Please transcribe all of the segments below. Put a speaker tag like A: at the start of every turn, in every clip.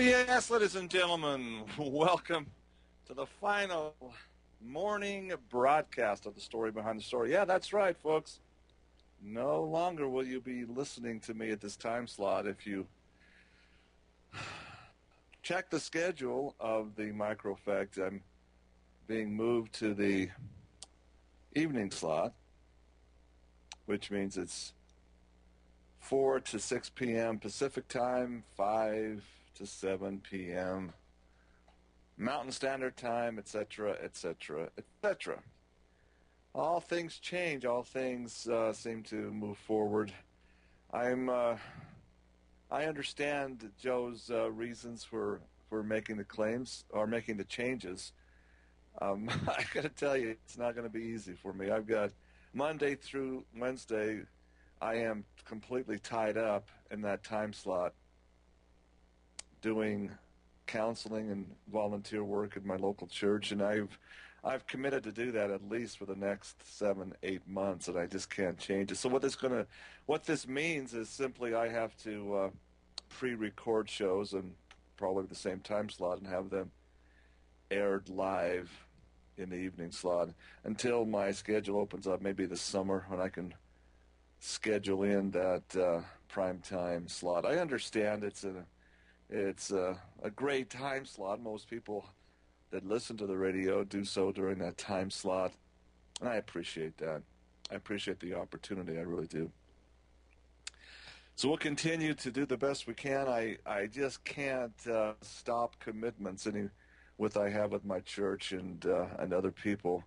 A: Yes, ladies and gentlemen, welcome to the final morning broadcast of the story behind the story. Yeah, that's right, folks. No longer will you be listening to me at this time slot. If you check the schedule of the micro effect, I'm being moved to the evening slot, which means it's 4 to 6 p.m. Pacific time, 5 to 7 p.m. Mountain Standard Time, etc., etc., etc. All things change. All things seem to move forward. I understand Joe's reasons for making the claims or making the changes. I got to tell you, it's not going to be easy for me. I've got Monday through Wednesday. I am completely tied up in that time slot doing counseling and volunteer work at my local church, and I've committed to do that at least for the next 7-8 months, and I just can't change it. So what this means is simply I have to pre-record shows and probably the same time slot and have them aired live in the evening slot until my schedule opens up, maybe this summer when I can schedule in that prime time slot. I understand it's a great time slot. Most people that listen to the radio do so during that time slot, and I appreciate that. I appreciate the opportunity. I really do. So we'll continue to do the best we can. I just can't stop commitments with I have with my church and other people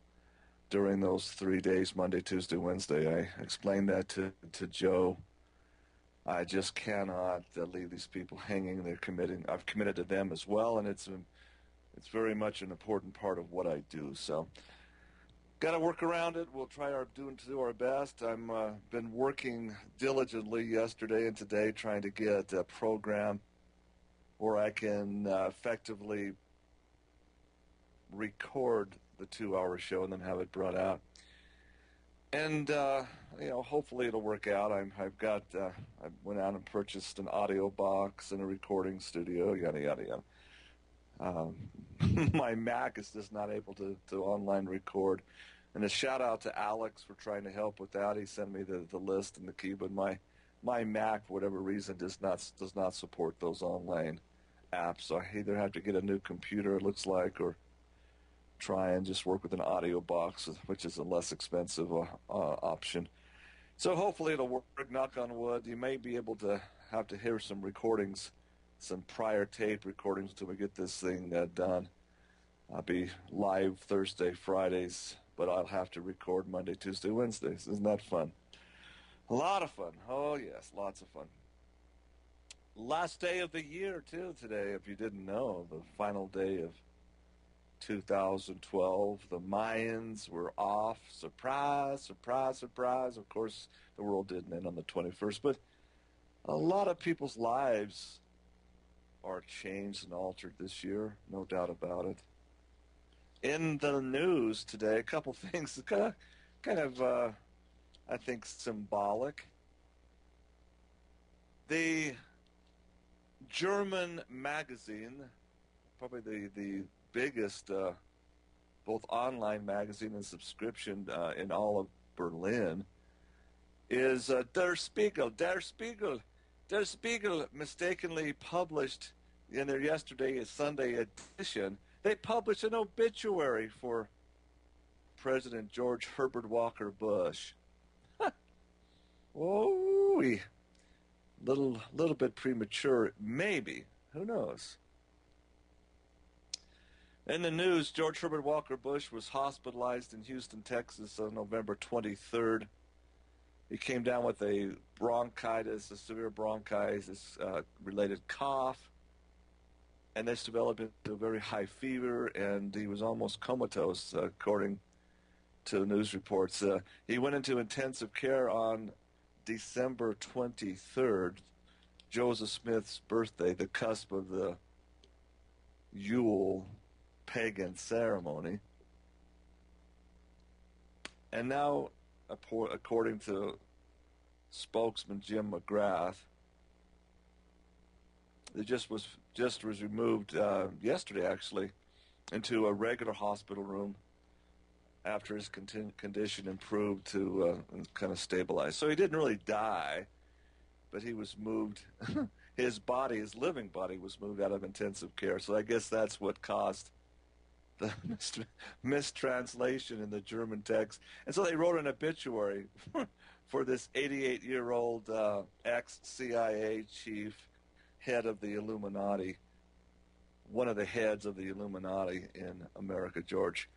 A: during those 3 days, Monday, Tuesday, Wednesday. I explained that to Joe. I just cannot leave these people hanging. I've committed to them as well, and it's very much an important part of what I do. So, got to work around it. We'll try to do our best. I'm been working diligently yesterday and today trying to get a program where I can effectively record the 2-hour show and then have it brought out. And hopefully it'll work out. I went out and purchased an audio box and a recording studio, yada yada yada. My Mac is just not able to online record. And a shout out to Alex for trying to help with that. He sent me the list and the key, but my Mac, for whatever reason, does not support those online apps. So I either have to get a new computer, it looks like, or try and just work with an audio box, which is a less expensive option. So hopefully it'll work, knock on wood. You may be able to have to hear some recordings, some prior tape recordings until we get this thing done. I'll be live Thursday, Fridays, but I'll have to record Monday, Tuesday, Wednesdays. Isn't that fun? A lot of fun. Oh, yes, lots of fun. Last day of the year, too, today, if you didn't know, the final day of 2012. The Mayans were off. Surprise, surprise, surprise. Of course, the world didn't end on the 21st, but a lot of people's lives are changed and altered this year, no doubt about it. In the news today, a couple things kind of I think, symbolic. The German magazine, probably the biggest both online magazine and subscription in all of Berlin, is Der Spiegel. Der Spiegel mistakenly published in their Sunday edition, they published an obituary for President George Herbert Walker Bush. Oh, little bit premature, maybe. Who knows? In the news, George Herbert Walker Bush was hospitalized in Houston, Texas on November 23rd. He came down with a severe bronchitis-related cough, and this developed into a very high fever, and he was almost comatose, according to news reports. He went into intensive care on December 23rd, Joseph Smith's birthday, the cusp of the Yule pagan ceremony. And now, according to spokesman Jim McGrath, it just just was removed yesterday, actually, into a regular hospital room after his condition improved to kind of stabilize. So he didn't really die, but he was moved. His body, his living body, was moved out of intensive care. So I guess that's what caused the mistranslation in the German text. And so they wrote an obituary for this 88-year-old ex-CIA chief, head of the Illuminati, one of the heads of the Illuminati in America, George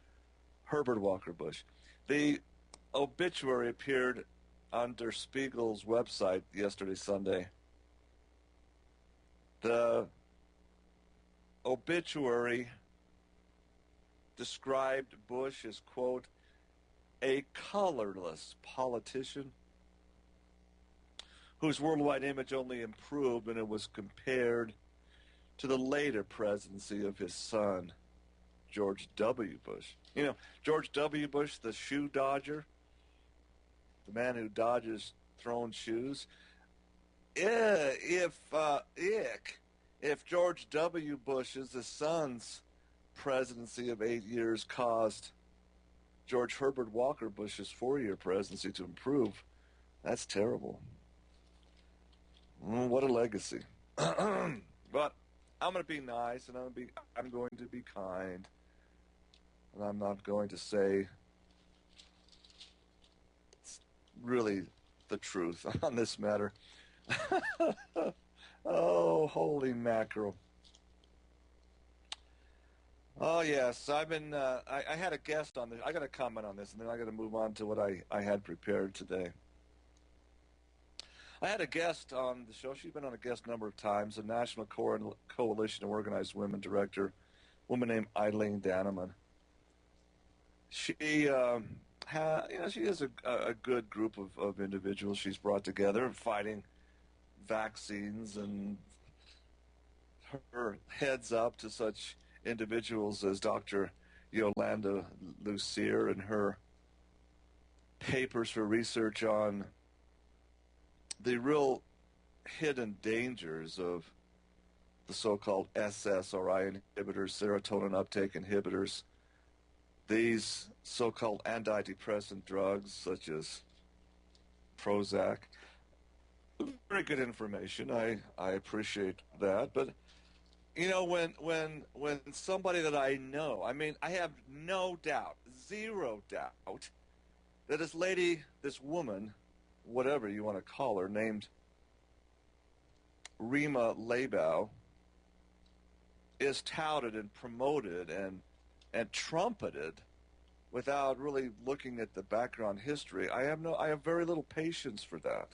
A: Herbert Walker Bush. The obituary appeared on Der Spiegel's website yesterday, Sunday. The obituary described Bush as, quote, a colorless politician whose worldwide image only improved when it was compared to the later presidency of his son, George W. Bush. You know, George W. Bush, the shoe dodger, the man who dodges thrown shoes. If George W. Bush's, the son's presidency of 8 years caused George Herbert Walker Bush's 4-year presidency to improve, that's terrible. What a legacy. But I'm going to be nice, and I'm going to be kind, and I'm not going to say really the truth on this matter. Oh, holy mackerel. Oh, yes, I've been, I had a guest on this. I got to comment on this, and then I got to move on to what I had prepared today. I had a guest on the show. She's been on a guest number of times, a National Coalition of Organized Women director, a woman named Eileen Danneman. She, she has a good group of individuals she's brought together fighting vaccines, and her heads up to such individuals as Dr. Yolanda Lucier and her papers for research on the real hidden dangers of the so-called SSRI inhibitors, serotonin uptake inhibitors, these so-called antidepressant drugs such as Prozac. Very good information. I appreciate that. But, you know, when somebody that I know, I mean, I have no doubt, zero doubt, that this woman, whatever you want to call her, named Rima Leibau, is touted and promoted and trumpeted without really looking at the background history. I have very little patience for that.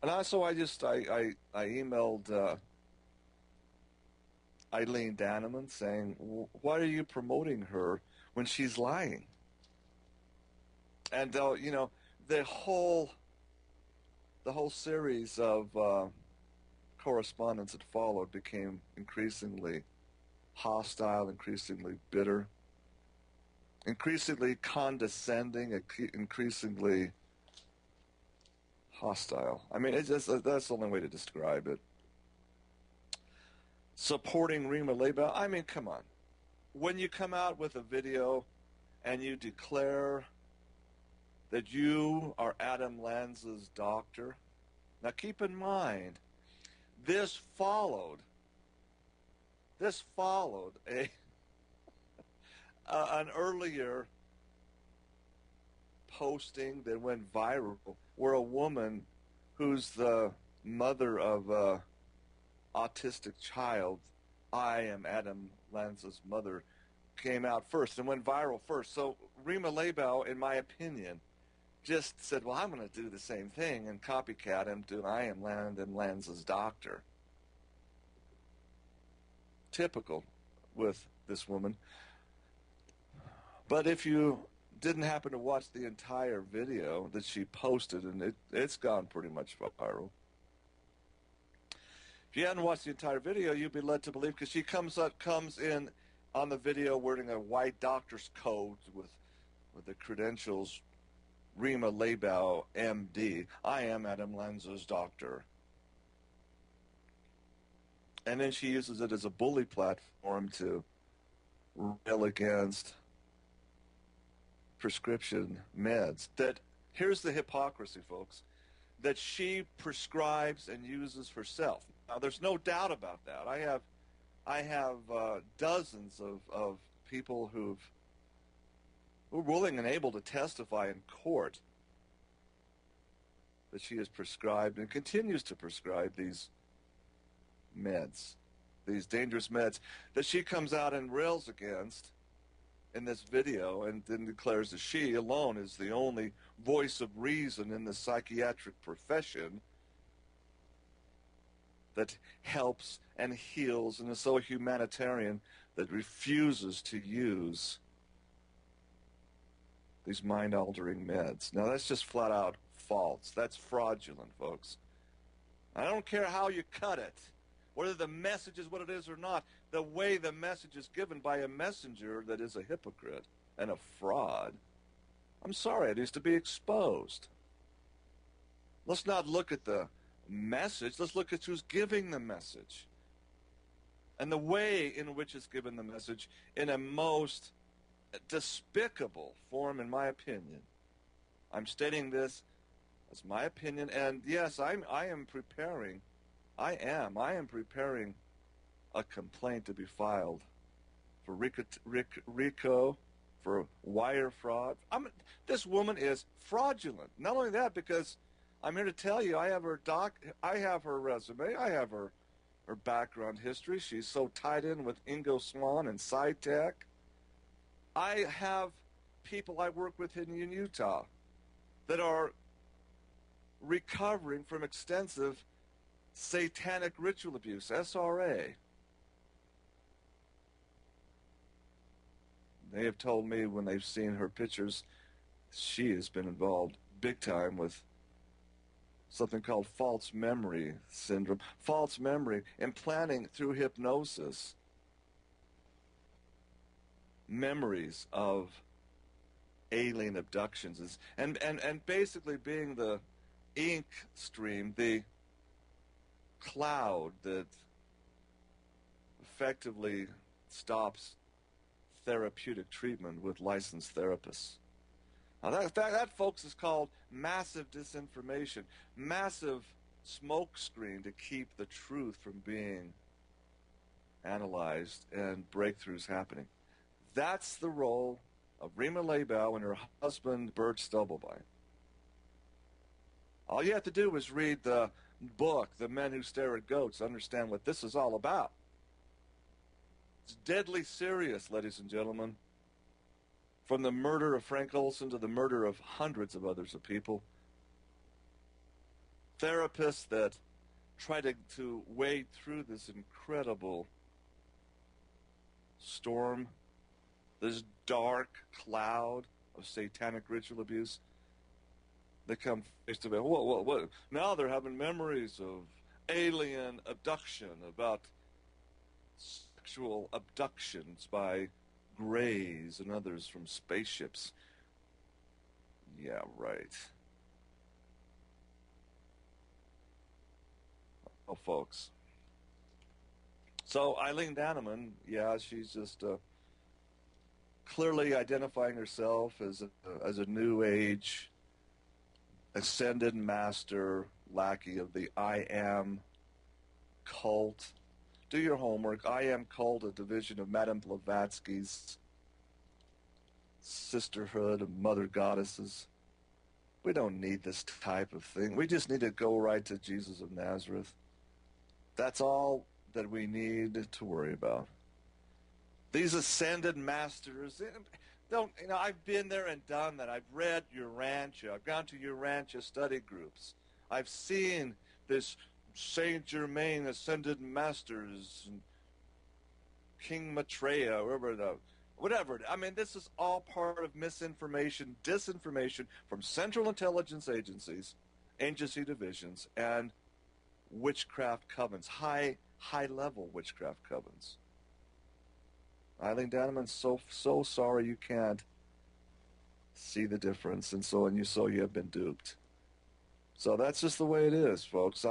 A: And so I emailed Eileen Danneman saying, why are you promoting her when she's lying? And you know, the whole series of correspondence that followed became increasingly hostile, increasingly bitter, increasingly condescending, increasingly hostile. I mean, that's the only way to describe it. Supporting Rima Leibau, I mean, come on. When you come out with a video and you declare that you are Adam Lanza's doctor, now keep in mind, this followed an earlier posting that went viral where a woman who's the mother of a autistic child, I am Adam Lanza's mother, came out first and went viral first. So Rima Leibau, in my opinion, just said, well, I'm going to do the same thing and copycat him to I am Adam Lanza's doctor. Typical with this woman. But if you didn't happen to watch the entire video that she posted, and it's gone pretty much viral. If you hadn't watched the entire video, you'd be led to believe, because she comes in on the video wearing a white doctor's coat with the credentials, Rima Leibau, MD. I am Adam Lanza's doctor. And then she uses it as a bully platform to rail against prescription meds. That here's the hypocrisy, folks, that she prescribes and uses herself. Now, there's no doubt about that. I have dozens of people who are willing and able to testify in court that she has prescribed and continues to prescribe these meds, these dangerous meds that she comes out and rails against in this video, and then declares that she alone is the only voice of reason in the psychiatric profession that helps and heals and is so humanitarian that refuses to use these mind-altering meds. Now, that's just flat out false. That's fraudulent, folks. I don't care how you cut it, whether the message is what it is or not. The way the message is given by a messenger that is a hypocrite and a fraud, I'm sorry, it needs to be exposed. Let's not look at the message. Let's look at who's giving the message and the way in which it's given the message in a most despicable form, in my opinion. I'm stating this as my opinion, and yes, I am preparing a complaint to be filed for RICO, for wire fraud. This woman is fraudulent. Not only that, because I'm here to tell you, I have her resume, I have her background history. She's so tied in with Ingo Swann and SciTech. I have people I work with in Utah that are recovering from extensive satanic ritual abuse, SRA. They have told me when they've seen her pictures, she has been involved big time with something called false memory syndrome. False memory, implanting through hypnosis memories of alien abductions, and basically being the ink stream, the cloud that effectively stops therapeutic treatment with licensed therapists. Now that, folks, is called massive disinformation, massive smokescreen to keep the truth from being analyzed and breakthroughs happening. That's the role of Rima Leibau and her husband, Bert Stubblebine. All you have to do is read the book, The Men Who Stare at Goats, to understand what this is all about. It's deadly serious, ladies and gentlemen. From the murder of Frank Olson to the murder of hundreds of others of people. Therapists that try to wade through this incredible storm, this dark cloud of satanic ritual abuse. They come face to face. What? Now they're having memories of alien abduction, about sexual abductions by Greys and others from spaceships. Yeah, right. Oh, folks. So Eileen Danneman, yeah, she's just clearly identifying herself as a new age ascended master lackey of the I Am cult. Do your homework. I Am cult, a division of Madame Blavatsky's sisterhood of mother goddesses. We don't need this type of thing. We just need to go right to Jesus of Nazareth. That's all that we need to worry about. These ascended masters, I've been there and done that. I've read Urantia. I've gone to Urantia study groups. I've seen this Saint Germain ascended masters, and King Maitreya, whatever. I mean, this is all part of misinformation, disinformation from Central Intelligence Agencies, agency divisions, and witchcraft covens, high-level witchcraft covens. Eileen Danneman, so sorry you can't see the difference, and you have been duped. So that's just the way it is, folks.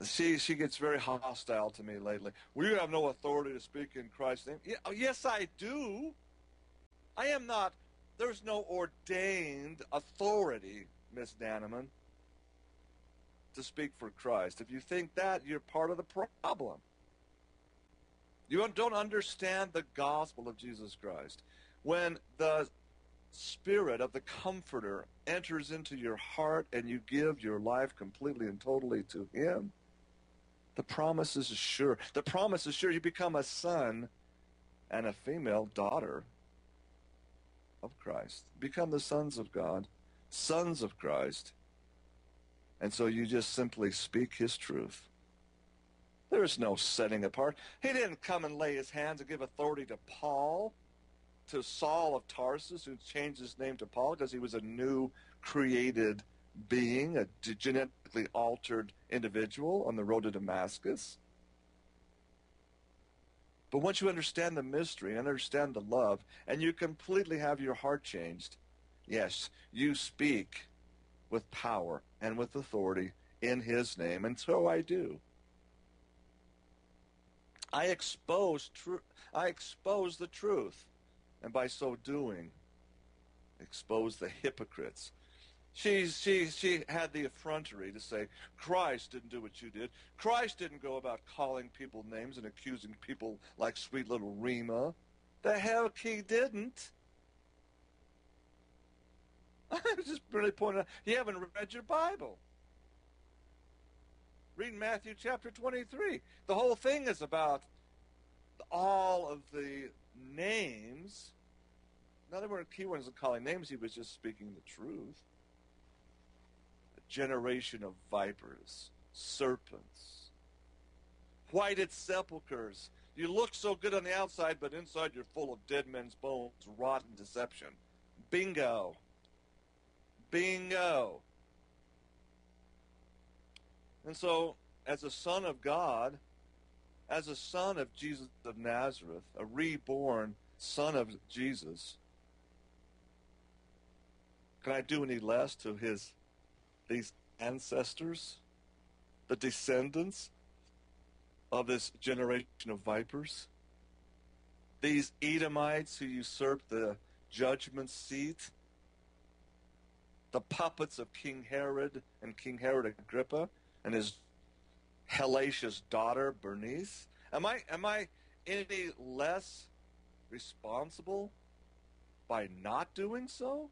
A: She gets very hostile to me lately. Well, you have no authority to speak in Christ's name. Yeah, oh, yes, I do. I am not. There's no ordained authority, Miss Danneman, to speak for Christ. If you think that, you're part of the problem. You don't understand the gospel of Jesus Christ. When the Spirit of the Comforter enters into your heart and you give your life completely and totally to Him, the promise is sure. The promise is sure. You become a son and a female daughter of Christ. Become the sons of God, sons of Christ. And so you just simply speak His truth. There is no setting apart. He didn't come and lay His hands and give authority to Paul, to Saul of Tarsus, who changed his name to Paul because he was a new created being, a genetically altered individual on the road to Damascus. But once you understand the mystery, understand the love, and you completely have your heart changed, yes, you speak with power and with authority in His name, and so I do. I expose the truth, and by so doing, expose the hypocrites. She had the effrontery to say, Christ didn't do what you did. Christ didn't go about calling people names and accusing people like sweet little Rima. The heck He didn't. I was just really pointing out, you haven't read your Bible. Read Matthew chapter 23. The whole thing is about all of the names. Now, there weren't key ones in calling names. He was just speaking the truth. A generation of vipers, serpents, whited sepulchres. You look so good on the outside, but inside you're full of dead men's bones, rotten deception. Bingo. Bingo. And so, as a son of God, as a son of Jesus of Nazareth, a reborn son of Jesus, can I do any less to these ancestors, the descendants of this generation of vipers? These Edomites who usurped the judgment seat, the puppets of King Herod and King Herod Agrippa and his hellacious daughter Bernice. Am I any less responsible by not doing so?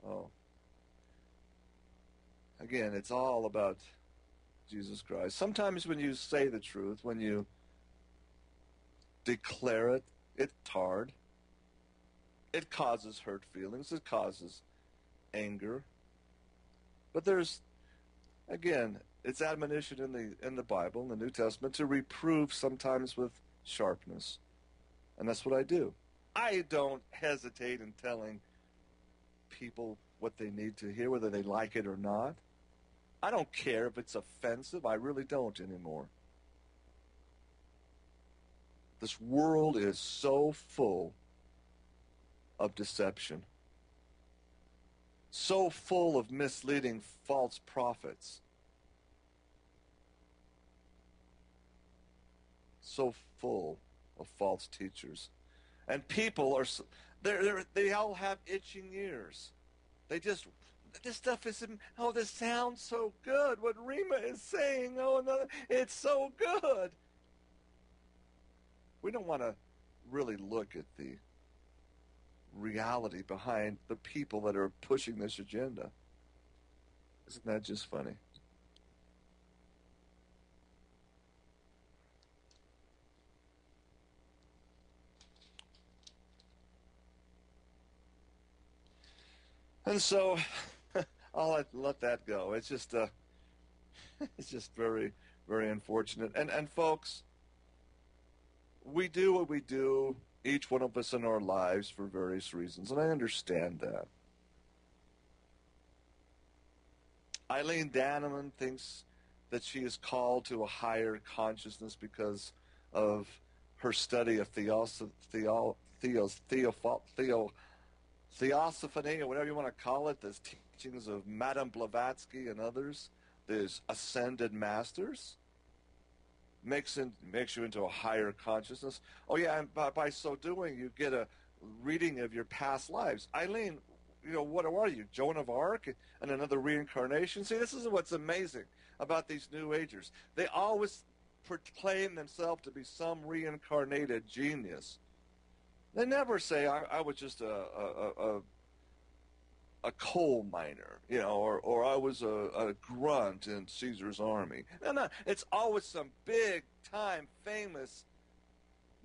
A: Oh. Again, it's all about Jesus Christ. Sometimes when you say the truth, when you declare it, it's hard. It causes hurt feelings. It causes anger. But there's, again, it's admonition in the Bible, in the New Testament, to reprove sometimes with sharpness. And that's what I do. I don't hesitate in telling people what they need to hear, whether they like it or not. I don't care if it's offensive. I really don't anymore. This world is so full of deception, so full of misleading false prophets, so full of false teachers. And people are, they all have itching ears. This stuff is, oh, this sounds so good. What Rima is saying, oh, no, it's so good. We don't want to really look at the reality behind the people that are pushing this agenda. Isn't that just funny? And so I'll let that go. It's just it's just very, very unfortunate. And folks, we do what we do, each one of us in our lives, for various reasons, and I understand that. Eileen Danneman thinks that she is called to a higher consciousness because of her study of theosophany, or whatever you want to call it, this teachings of Madame Blavatsky and others, there's ascended masters, makes you into a higher consciousness. Oh yeah, and by so doing, you get a reading of your past lives. Eileen, what are you, Joan of Arc and another reincarnation? See, this is what's amazing about these New Agers. They always proclaim themselves to be some reincarnated genius. They never say, I was just a coal miner, or I was a grunt in Caesar's army. No, it's always some big-time, famous,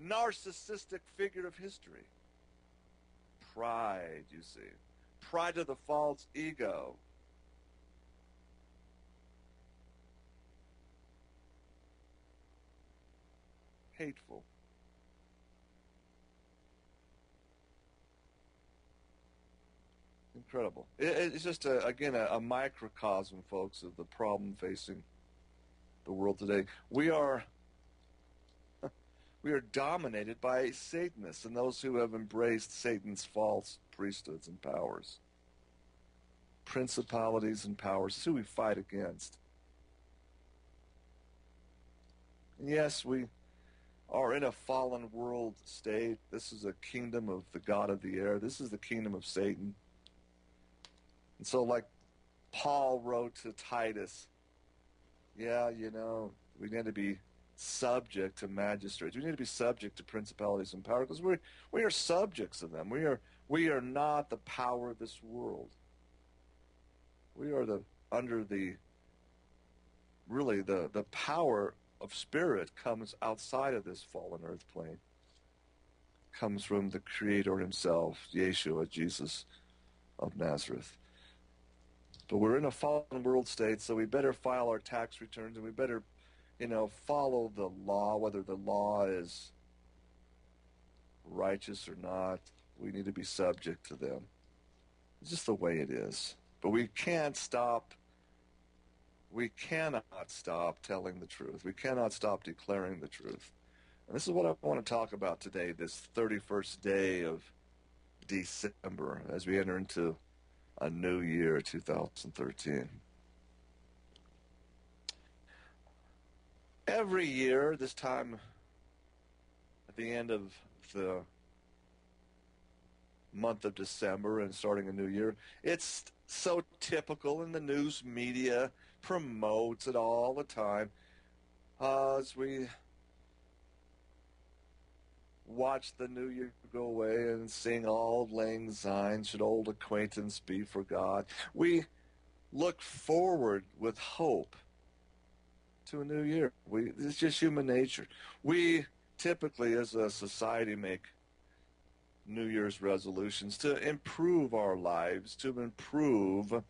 A: narcissistic figure of history. Pride, you see. Pride of the false ego. Hateful. Incredible. It's just, again, a microcosm, folks, of the problem facing the world today. We are dominated by Satanists and those who have embraced Satan's false priesthoods and powers. Principalities and powers. That's who we fight against. And yes, we are in a fallen world state. This is a kingdom of the god of the air. This is the kingdom of Satan. And so, like Paul wrote to Titus, yeah, we need to be subject to magistrates. We need to be subject to principalities and power, because we are subjects of them. We are not the power of this world. We are under the power of spirit comes outside of this fallen earth plane. Comes from the Creator himself, Yeshua, Jesus of Nazareth. But we're in a fallen world state, so we better file our tax returns, and we better, follow the law, whether the law is righteous or not. We need to be subject to them. It's just the way it is. But we cannot stop telling the truth. We cannot stop declaring the truth. And this is what I want to talk about today, this 31st day of December, as we enter into a new year, 2013. Every year, this time at the end of the month of December and starting a new year, it's so typical, and the news media promotes it all the time. As we watch the new year go away and sing Auld Lang Syne, should old acquaintance be forgot, we look forward with hope to a new year. It's just human nature. We typically, as a society, make New Year's resolutions to improve our lives, to improve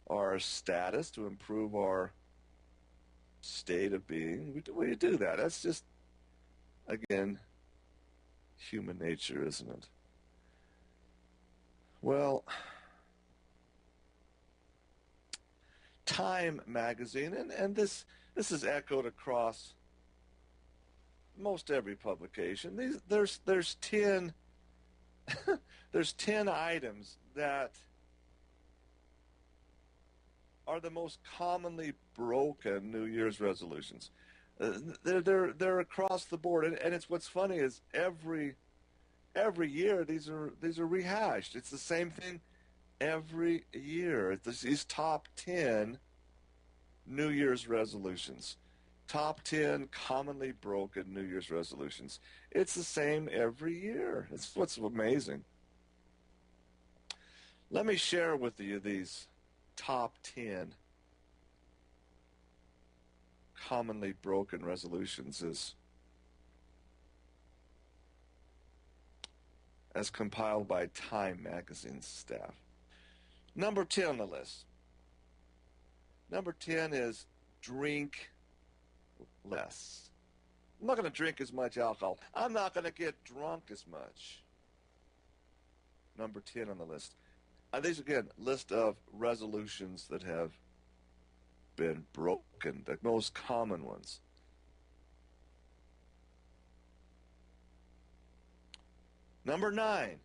A: our status, to improve our state of being. We do that. That's just, again, human nature, isn't it? Well, Time magazine, and this is echoed across most every publication. There's 10 there's 10 items that are the most commonly broken New Year's resolutions. They're across the board, and it's what's funny is every year these are rehashed. It's the same thing every year. These top 10 New Year's resolutions, top 10 commonly broken New Year's resolutions. It's the same every year. It's what's amazing. Let me share with you these top 10 commonly broken resolutions as compiled by Time magazine's staff. Number 10 on the list. Number 10 is drink less. I'm not going to drink as much alcohol. I'm not going to get drunk as much. Number 10 on the list. These, again, list of resolutions that have been broken, the most common ones. Number 9,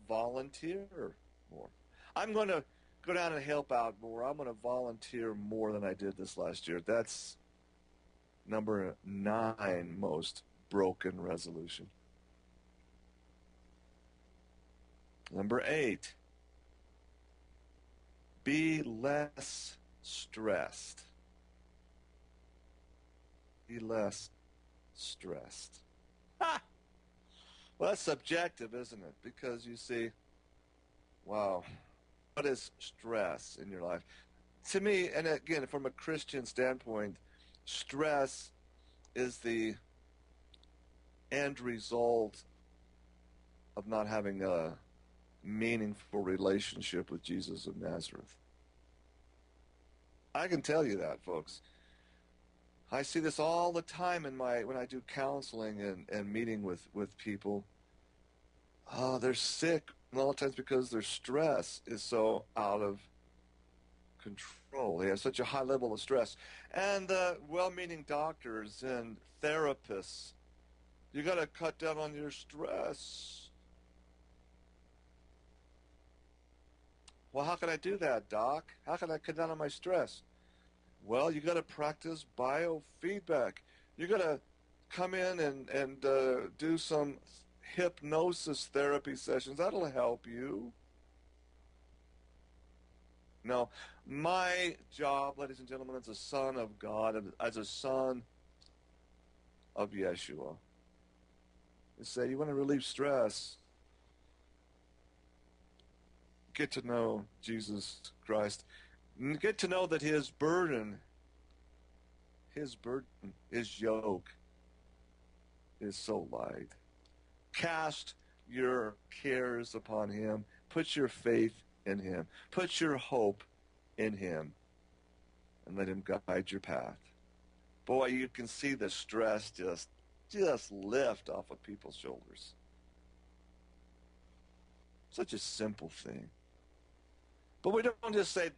A: volunteer more. I'm going to go down and help out more. I'm going to volunteer more than I did this last year. That's number 9 most broken resolution. Number 8, be less stressed. Be less stressed. Ha! Well, that's subjective, isn't it? Because you see, wow, what is stress in your life? To me, and again, from a Christian standpoint, stress is the end result of not having a meaningful relationship with Jesus of Nazareth. I can tell you that, folks. I see this all the time when I do counseling and meeting with people. Oh, they're sick a lot of times because their stress is so out of control. They have such a high level of stress. And well-meaning doctors and therapists, you got to cut down on your stress. Well, how can I do that, Doc? How can I cut down on my stress? Well, you got to practice biofeedback. You got to come in and do some hypnosis therapy sessions. That'll help you. No, my job, ladies and gentlemen, as a son of God, as a son of Yeshua, is say, you want to relieve stress, get to know Jesus Christ. Get to know that his burden, his yoke is so light. Cast your cares upon him. Put your faith in him. Put your hope in him. And let him guide your path. Boy, you can see the stress just lift off of people's shoulders. Such a simple thing. But we don't just say,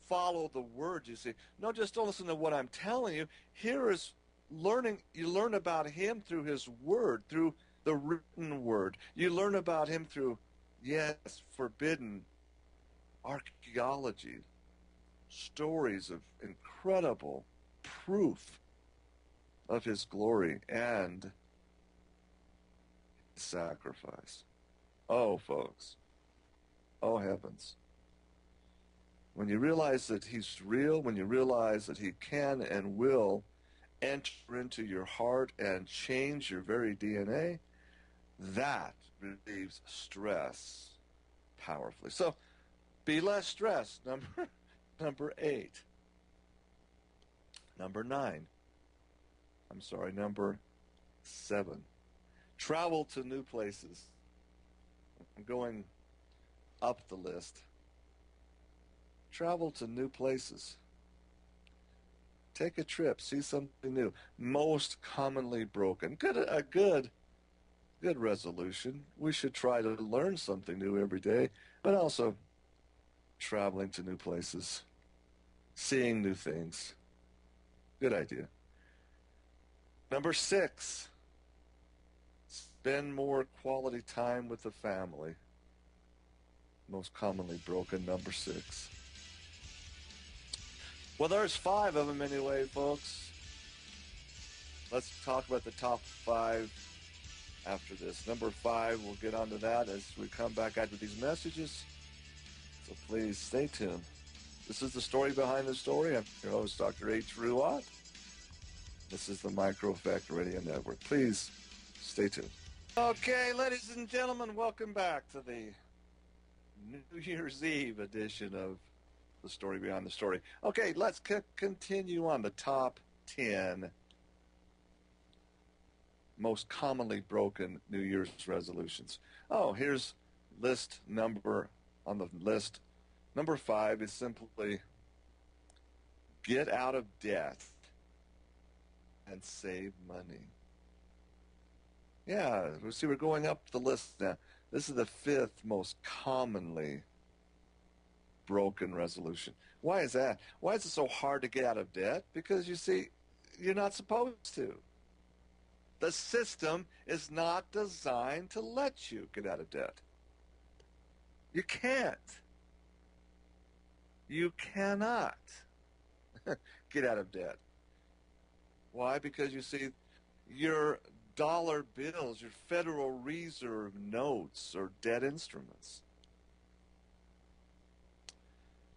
A: follow the word, you see. No, just don't listen to what I'm telling you. Here is learning. You learn about him through his word, through the written word. You learn about him through, yes, forbidden archaeology, stories of incredible proof of his glory and his sacrifice. Oh, folks. Oh, heavens. When you realize that he's real, when you realize that he can and will enter into your heart and change your very DNA, that relieves stress powerfully. So be less stressed, number 8. Number 7. Travel to new places. I'm going up the list. Travel to new places. Take a trip. See something new. Most commonly broken. A good resolution. We should try to learn something new every day, but also traveling to new places, seeing new things. Good idea. Number 6. Spend more quality time with the family. Most commonly broken, number 6. Well, there's 5 of them anyway, folks. Let's talk about the top 5 after this. Number 5, we'll get onto that as we come back after these messages. So please stay tuned. This is the story behind the story. I'm your host, Dr. H. Ruat. This is the Micro Effect Radio Network. Please stay tuned. Okay, ladies and gentlemen, welcome back to the New Year's Eve edition of the story behind the story. Okay, let's continue on the top 10 most commonly broken New Year's resolutions. Oh, here's list number on the list. Number 5 is simply get out of debt and save money. Yeah, see, we're going up the list now. This is the 5th most commonly broken resolution. Why is that? Why is it so hard to get out of debt? Because, you see, you're not supposed to. The system is not designed to let you get out of debt. You can't. You cannot get out of debt. Why? Because you see, your dollar bills, your Federal Reserve notes are debt instruments.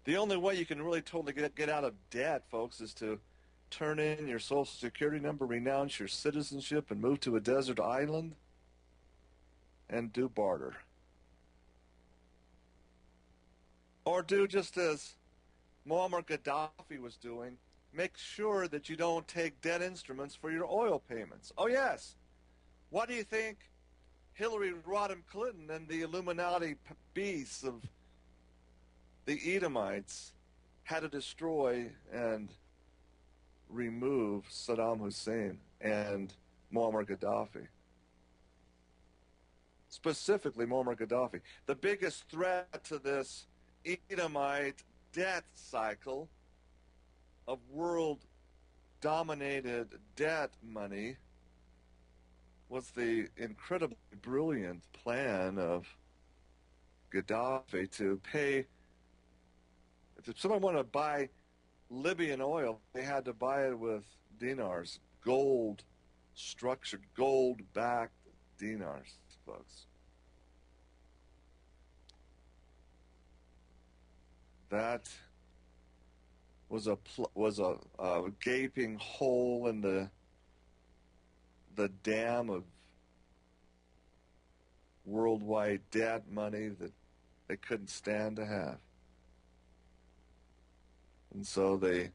A: The only way you can really totally get out of debt, folks, is to turn in your Social Security number, renounce your citizenship, and move to a desert island and do barter. Or do just as Muammar Gaddafi was doing, make sure that you don't take debt instruments for your oil payments. Oh, yes. What do you think Hillary Rodham Clinton and the Illuminati beasts of the Edomites had to destroy and remove Saddam Hussein and Muammar Gaddafi? Specifically, Muammar Gaddafi. The biggest threat to this Edomite debt cycle of world-dominated debt money was the incredibly brilliant plan of Gaddafi to pay. If someone wanted to buy Libyan oil, they had to buy it with dinars, gold-structured, gold-backed dinars, folks. That was a gaping hole in the dam of worldwide debt money that they couldn't stand to have. And so they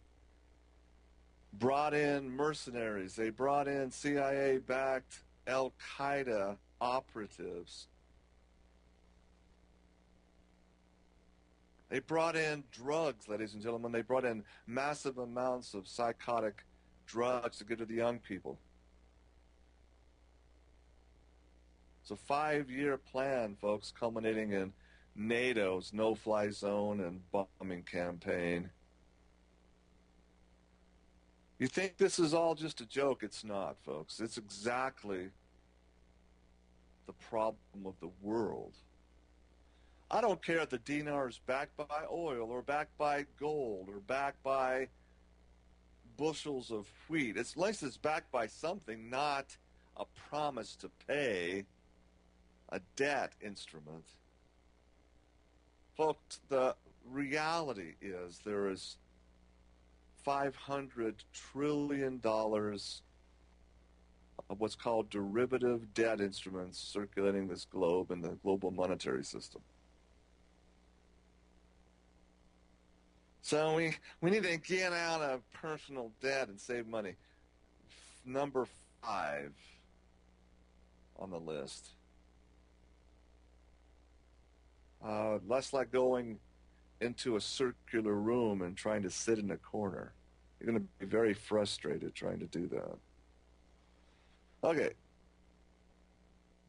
A: brought in mercenaries. They brought in CIA-backed Al-Qaeda operatives. They brought in drugs, ladies and gentlemen. They brought in massive amounts of psychotic drugs to give to the young people. It's a 5-year plan, folks, culminating in NATO's no-fly zone and bombing campaign. You think this is all just a joke? It's not, folks. It's exactly the problem of the world. I don't care if the dinar is backed by oil or backed by gold or backed by bushels of wheat. At least it's backed by something, not a promise to pay, a debt instrument. Folks, the reality is there is $500 trillion of what's called derivative debt instruments circulating this globe in the global monetary system. So we need to get out of personal debt and save money. Number 5 on the list. Less like going into a circular room and trying to sit in a corner. You're going to be very frustrated trying to do that. Okay.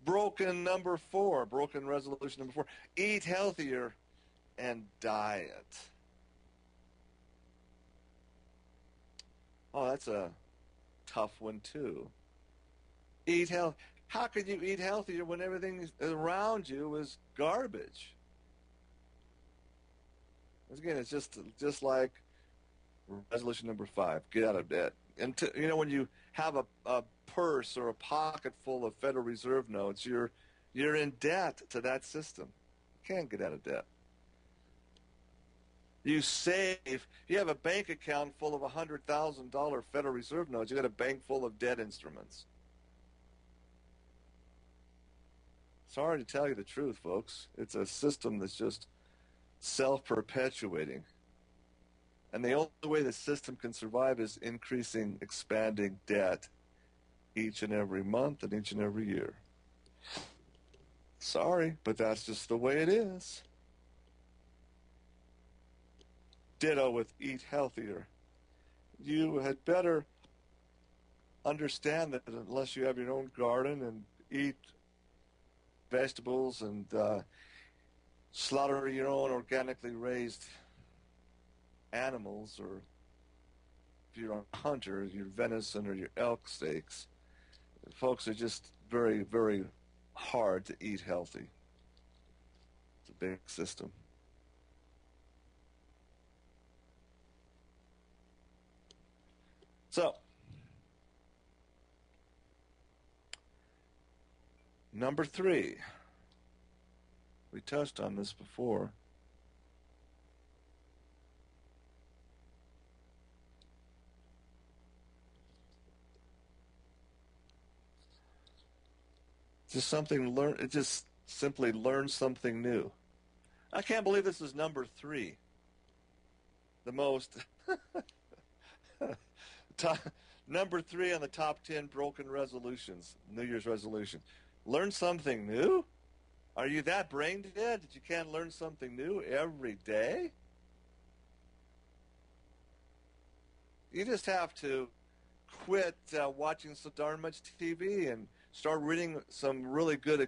A: Broken resolution number 4. Eat healthier and diet. Oh, that's a tough one, too. Eat health. How can you eat healthier when everything around you is garbage? Again, it's just like resolution number 5, get out of debt. And when you have a purse or a pocket full of Federal Reserve notes, you're in debt to that system. You can't get out of debt. You save. You have a bank account full of $100,000 Federal Reserve notes. You got a bank full of debt instruments. Sorry to tell you the truth, folks. It's a system that's just self-perpetuating. And the only way the system can survive is increasing, expanding debt each and every month and each and every year. Sorry, but that's just the way it is. Ditto with eat healthier. You had better understand that unless you have your own garden and eat vegetables and slaughter your own organically raised animals, or if you're a hunter, your venison or your elk steaks, folks, are just very, very hard to eat healthy. It's a big system. So, number three, we touched on this before. Just something learn. It just simply learn something new. I can't believe this is number three. The most top, number three on the top 10 broken resolutions, New Year's resolution. Learn something new? Are you that brain dead that you can't learn something new every day? You just have to quit watching so darn much TV and start reading some really good,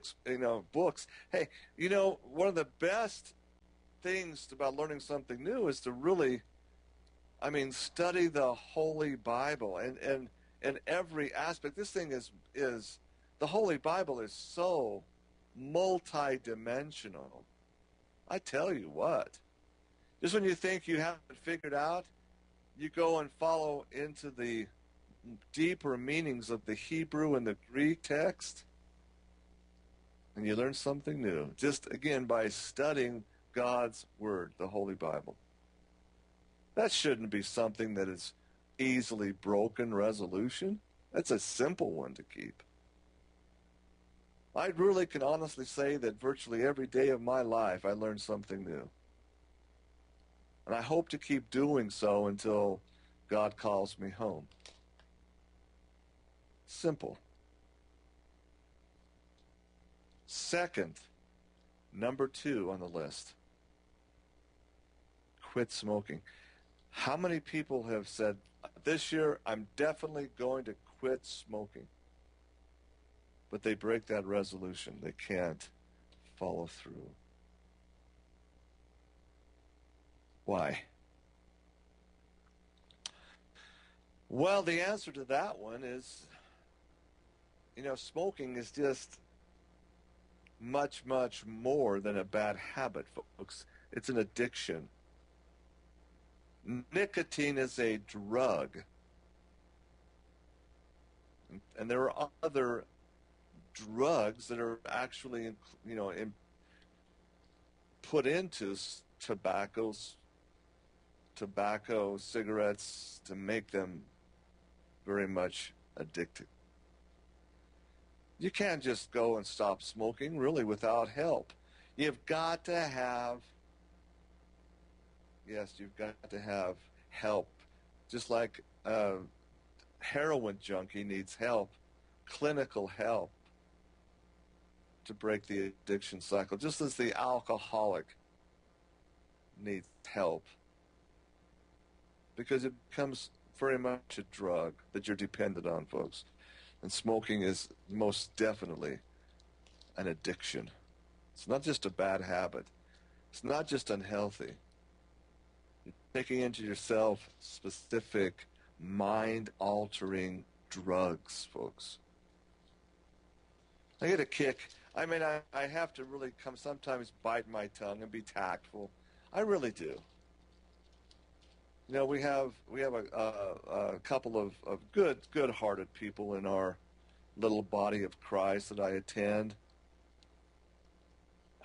A: books. Hey, one of the best things about learning something new is to really, study the Holy Bible and every aspect. This thing is the Holy Bible is so multi-dimensional. I tell you what, just when you think you have it figured out, you go and follow into the deeper meanings of the Hebrew and the Greek text, and you learn something new, just again by studying God's Word, the Holy Bible. That shouldn't be something that is easily broken resolution. That's a simple one to keep. I really can honestly say that virtually every day of my life I learn something new. And I hope to keep doing so until God calls me home. Simple. Second, number 2 on the list, quit smoking. How many people have said, this year I'm definitely going to quit smoking? But they break that resolution. They can't follow through. Why? Well, the answer to that one is, smoking is just much, much more than a bad habit, folks. It's an addiction. Nicotine is a drug. And there are other drugs that are actually, put into tobacco, cigarettes to make them very much addictive. You can't just go and stop smoking really without help. You've got to have, you've got to have help. Just like a heroin junkie needs help, clinical help to break the addiction cycle, just as the alcoholic needs help. Because it becomes very much a drug that you're dependent on, folks. And smoking is most definitely an addiction. It's not just a bad habit. It's not just unhealthy. You're taking into yourself specific mind-altering drugs, folks. I get a kick. I have to really sometimes bite my tongue and be tactful. I really do. We have a couple of good-hearted people in our little body of Christ that I attend,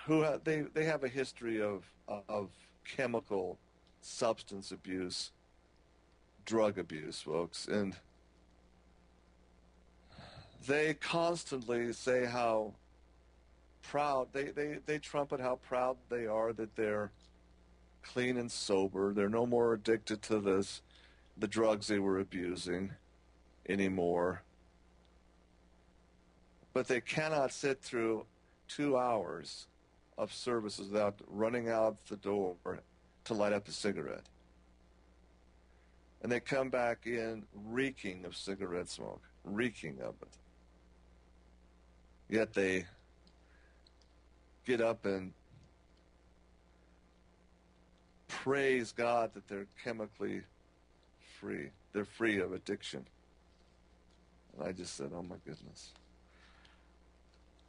A: who they have a history of chemical substance abuse, drug abuse, folks, and they constantly say how proud they trumpet how proud they are that they're clean and sober. They're no more addicted to the drugs they were abusing anymore. But they cannot sit through 2 hours of services without running out the door to light up a cigarette. And they come back in reeking of cigarette smoke, reeking of it. Yet they get up and praise God that they're chemically free. They're free of addiction. And I just said, oh my goodness.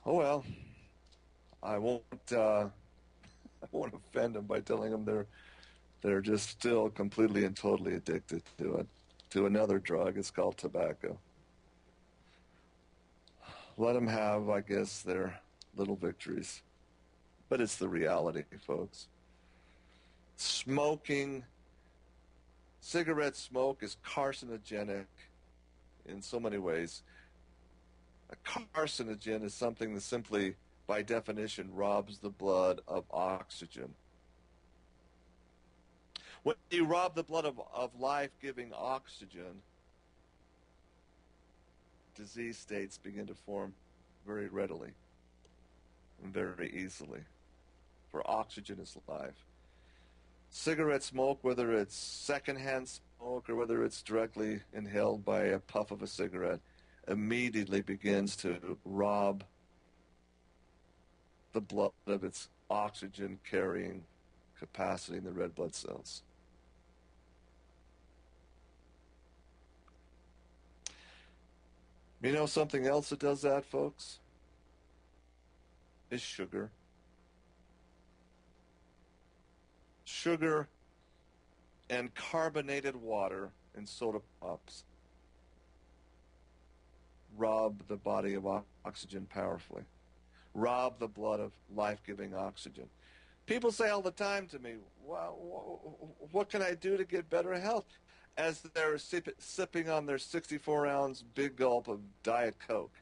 A: Oh well, I won't offend them by telling them they're just still completely and totally addicted to it. to another drug. It's called tobacco. Let them have, I guess, their little victories. But it's the reality, folks. Smoking, cigarette smoke is carcinogenic in so many ways. A carcinogen is something that simply, by definition, robs the blood of oxygen. When you rob the blood of life-giving oxygen, disease states begin to form very readily and very easily. For oxygen is life. Cigarette smoke, whether it's secondhand smoke or whether it's directly inhaled by a puff of a cigarette, immediately begins to rob the blood of its oxygen carrying capacity in the red blood cells. You know something else that does that, folks? Is sugar. Sugar and carbonated water and soda pops rob the body of oxygen powerfully, rob the blood of life-giving oxygen. People say all the time to me, well, what can I do to get better health? As they're sipping on their 64-ounce big gulp of Diet Coke.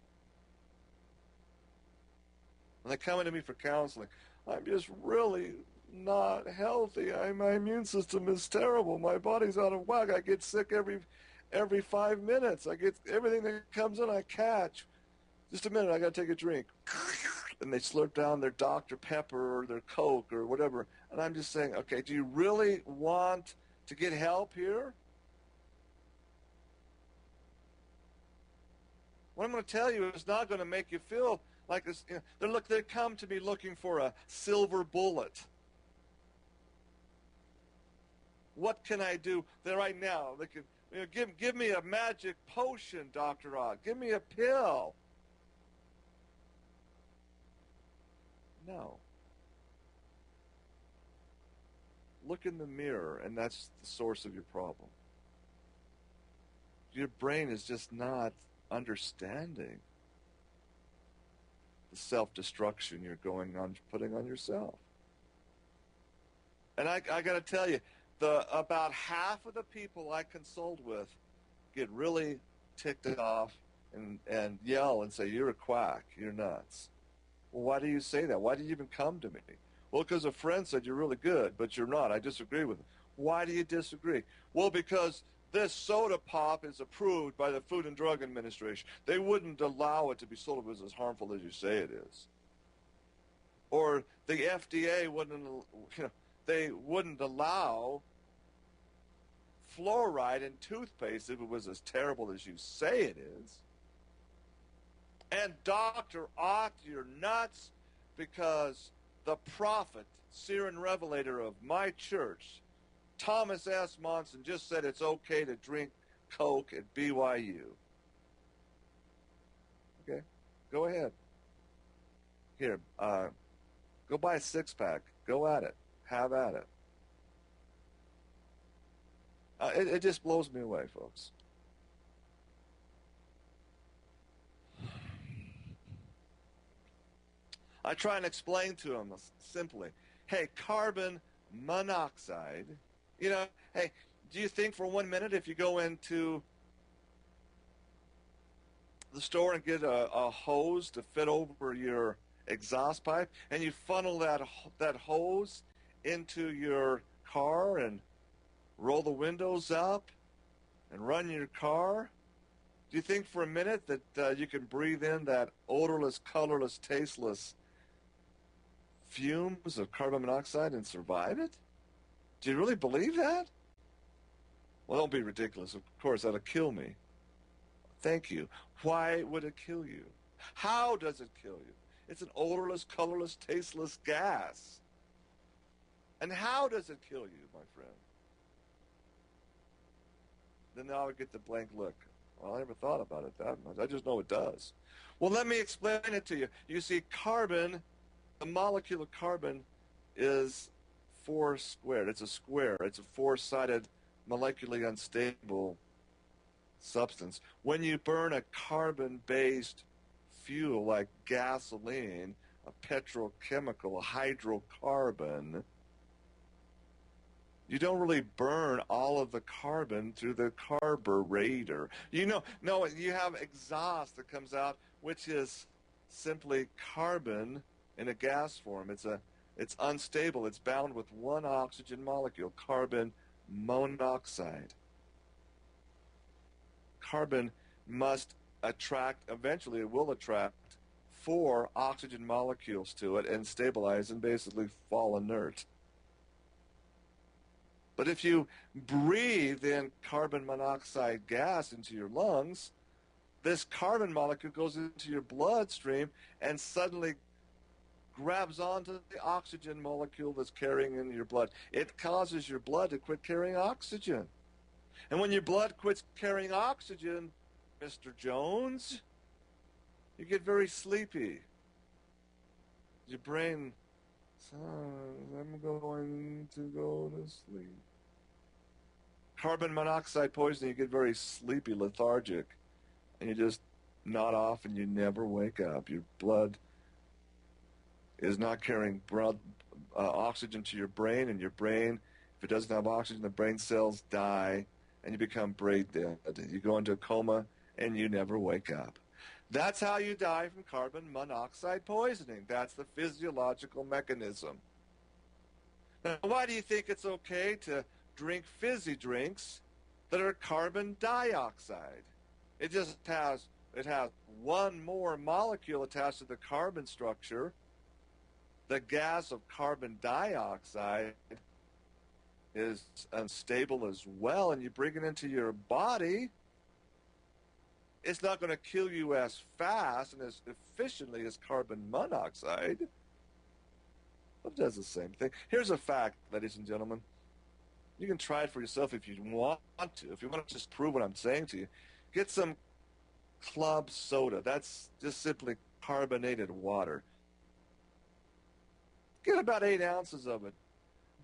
A: And they're coming to me for counseling. I'm just really not healthy. My immune system is terrible. My body's out of whack. I get sick every 5 minutes. I get everything that comes in, I catch. Just a minute, I got to take a drink. And they slurp down their Dr. Pepper or their Coke or whatever. And I'm just saying, okay, do you really want to get help here? What I'm going to tell you is not going to make you feel like this. You know, they come to me looking for a silver bullet. What can I do there right now? They can, give me a magic potion, Dr. Odd. Give me a pill. No. Look in the mirror, and that's the source of your problem. Your brain is just not understanding the self-destruction you're putting on yourself. And I got to tell you, about half of the people I consult with get really ticked off and yell and say, "You're a quack, you're nuts." Well, why do you say that? Why did you even come to me? Well, because a friend said you're really good, but you're not. I disagree with him. Why do you disagree? Well, because this soda pop is approved by the Food and Drug Administration. They wouldn't allow it to be sold if it was as harmful as you say it is. Or the FDA they wouldn't allow fluoride in toothpaste if it was as terrible as you say it is. And Dr. Ott, you're nuts, because the prophet, seer and revelator of my church, Thomas S. Monson, just said it's okay to drink Coke at BYU. Okay, go ahead. Here, go buy a six-pack. Go at it. Have at it. It just blows me away, folks. I try and explain to them simply, hey, carbon monoxide, hey, do you think for 1 minute if you go into the store and get a hose to fit over your exhaust pipe and you funnel that hose into your car and roll the windows up and run your car, do you think for a minute that you can breathe in that odorless, colorless, tasteless fumes of carbon monoxide and survive it? Do you really believe that? Well, don't be ridiculous. Of course, that'll kill me. Thank you. Why would it kill you? How does it kill you? It's an odorless, colorless, tasteless gas. And how does it kill you, my friend? Then I would get the blank look. Well, I never thought about it that much. I just know it does. Well, let me explain it to you. You see, carbon, the molecule of carbon is 4 squared. It's a square. It's a 4-sided, molecularly unstable substance. When you burn a carbon-based fuel like gasoline, a petrochemical, a hydrocarbon, you don't really burn all of the carbon through the carburetor. No, you have exhaust that comes out, which is simply carbon in a gas form. It's unstable. It's bound with one oxygen molecule, carbon monoxide. Carbon must attract, eventually it will attract four oxygen molecules to it and stabilize and basically fall inert. But if you breathe in carbon monoxide gas into your lungs, this carbon molecule goes into your bloodstream and suddenly grabs onto the oxygen molecule that's carrying in your blood. It causes your blood to quit carrying oxygen. And when your blood quits carrying oxygen, Mr. Jones, you get very sleepy. Your brain says, I'm going to go to sleep. Carbon monoxide poisoning, you get very sleepy, lethargic, and you just nod off and you never wake up. Your blood is not carrying oxygen to your brain, and your brain, if it doesn't have oxygen, the brain cells die, and you become brain dead. You go into a coma, and you never wake up. That's how you die from carbon monoxide poisoning. That's the physiological mechanism. Now, why do you think it's okay to drink fizzy drinks that are carbon dioxide? It has one more molecule attached to the carbon structure. The gas of carbon dioxide is unstable as well, and you bring it into your body, it's not going to kill you as fast and as efficiently as carbon monoxide. It does the same thing. Here's a fact, ladies and gentlemen. You can try it for yourself if you want to. If you want to just prove what I'm saying to you, get some club soda. That's just simply carbonated water. Get about 8 ounces of it.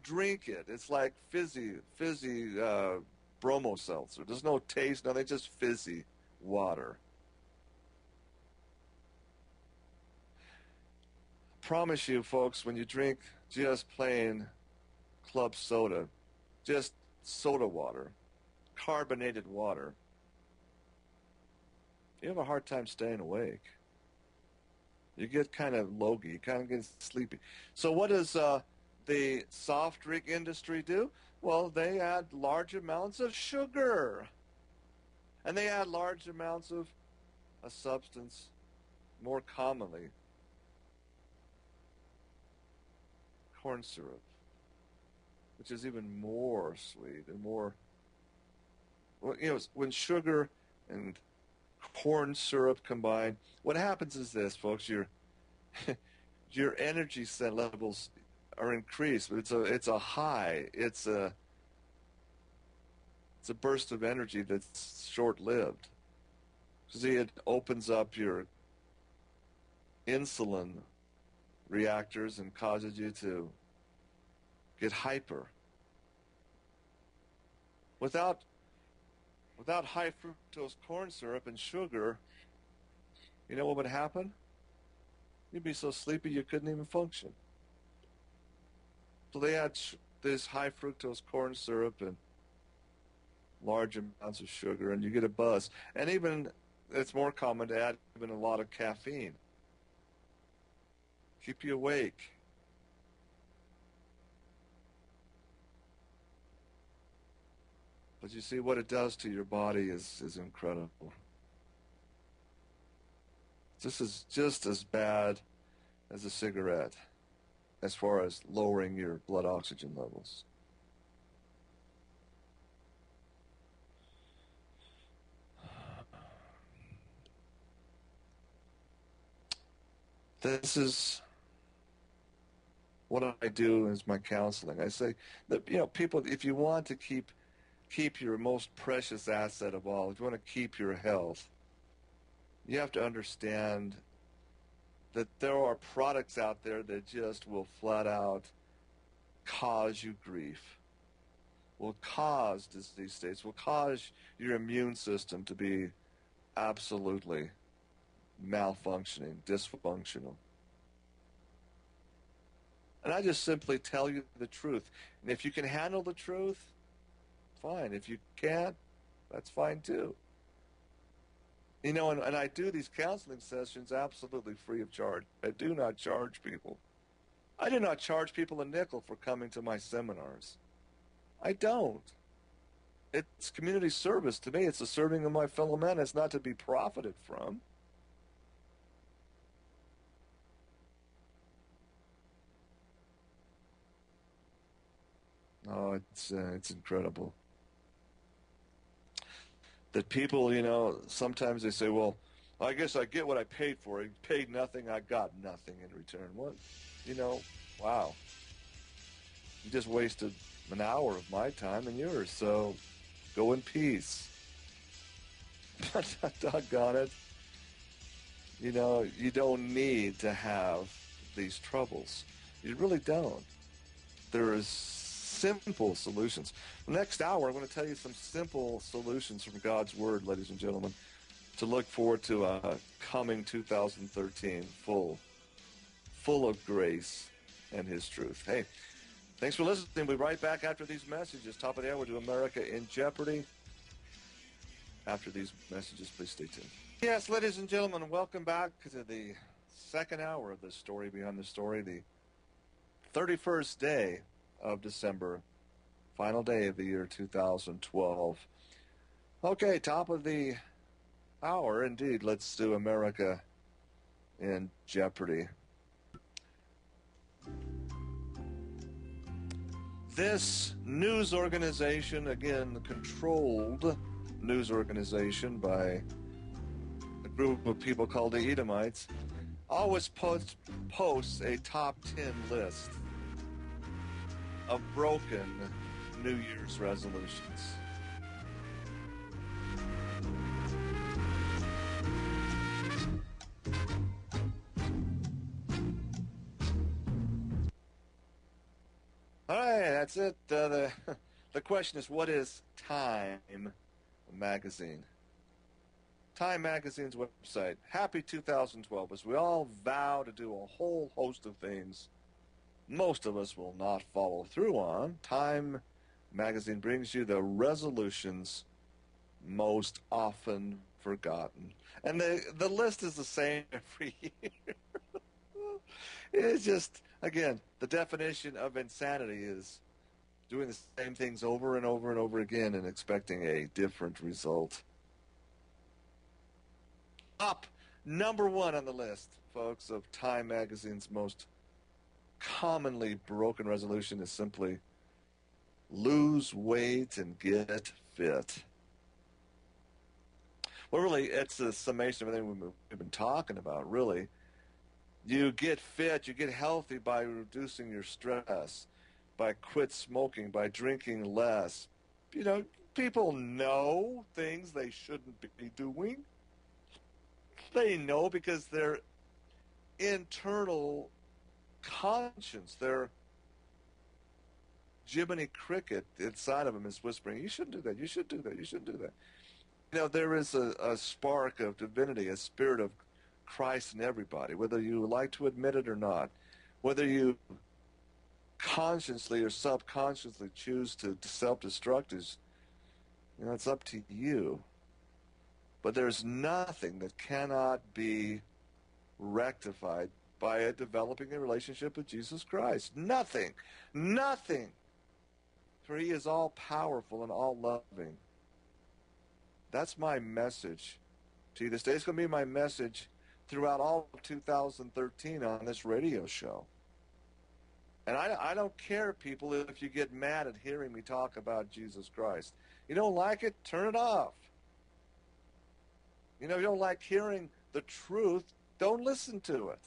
A: Drink it. It's like fizzy bromo seltzer. There's no taste, nothing, just fizzy water. I promise you, folks, when you drink just plain club soda, just soda water, carbonated water, you have a hard time staying awake. You get kind of logy, you kind of get sleepy. So what does the soft drink industry do? Well, they add large amounts of sugar. And they add large amounts of a substance, more commonly, corn syrup, which is even more sweet and more, well, when sugar and corn syrup combine, what happens is this, folks, your energy levels are increased, but it's a high, it's a burst of energy that's short-lived. See, it opens up your insulin reactors and causes you to get hyper. Without high fructose corn syrup and sugar, you know what would happen? You'd be so sleepy you couldn't even function. So they add this high fructose corn syrup and large amounts of sugar, and you get a buzz. And even it's more common to add even a lot of caffeine. Keep you awake. But you see, what it does to your body is incredible. This is just as bad as a cigarette as far as lowering your blood oxygen levels. This is what I do as my counseling. I say that, people, if you want to keep your most precious asset of all, if you want to keep your health, you have to understand that there are products out there that just will flat out cause you grief. will cause disease states, will cause your immune system to be absolutely malfunctioning, dysfunctional. And I just simply tell you the truth. And if you can handle the truth, fine. If you can't, that's fine too. You know, and I do these counseling sessions absolutely free of charge. I do not charge people. I do not charge people a nickel for coming to my seminars. I don't. It's community service to me. It's the serving of my fellow men. It's not to be profited from. Oh, it's incredible that people, you know, sometimes they say, well, I guess I get what I paid for. I paid nothing, I got nothing in return. What? You know, wow. You just wasted an hour of my time and yours, so go in peace. But doggone it, you know, you don't need to have these troubles. You really don't. There is simple solutions. Next hour, I'm going to tell you some simple solutions from God's Word, ladies and gentlemen, to look forward to a coming 2013 full of grace and His truth. Hey, thanks for listening. We'll be right back after these messages. Top of the hour to America in Jeopardy. After these messages, please stay tuned. Yes, ladies and gentlemen, welcome back to the second hour of this story behind the story, the 31st day of December, final day of the year 2012. Okay, top of the hour, indeed. Let's do America in Jeopardy. This news organization, again, controlled news organization by a group of people called the Edomites, always posts a top 10 list of broken New Year's resolutions. All right, that's it. The question is, what is Time Magazine? Time Magazine's website. Happy 2012. As we all vow to do a whole host of things most of us will not follow through on, Time Magazine brings you the resolutions most often forgotten. And the list is the same every year. It's just, again, the definition of insanity is doing the same things over and over and over again and expecting a different result. Up, number one on the list, folks, of Time Magazine's most commonly broken resolution is simply lose weight and get fit. Well, really, it's a summation of everything we've been talking about, really. You get fit, you get healthy by reducing your stress, by quit smoking, by drinking less. You know, people know things they shouldn't be doing. They know because their internal conscience, their Jiminy Cricket inside of them is whispering, you shouldn't do that, you should do that, you shouldn't do that. You know, there is a spark of divinity, a spirit of Christ in everybody, whether you like to admit it or not, whether you consciously or subconsciously choose to self-destruct is, you know, it's up to you. But there's nothing that cannot be rectified by developing a relationship with Jesus Christ. Nothing. Nothing. For He is all powerful and all loving. That's my message to you this day. It's going to be my message throughout all of 2013 on this radio show. And I don't care, people, if you get mad at hearing me talk about Jesus Christ. You don't like it? Turn it off. You know, if you don't like hearing the truth, don't listen to it.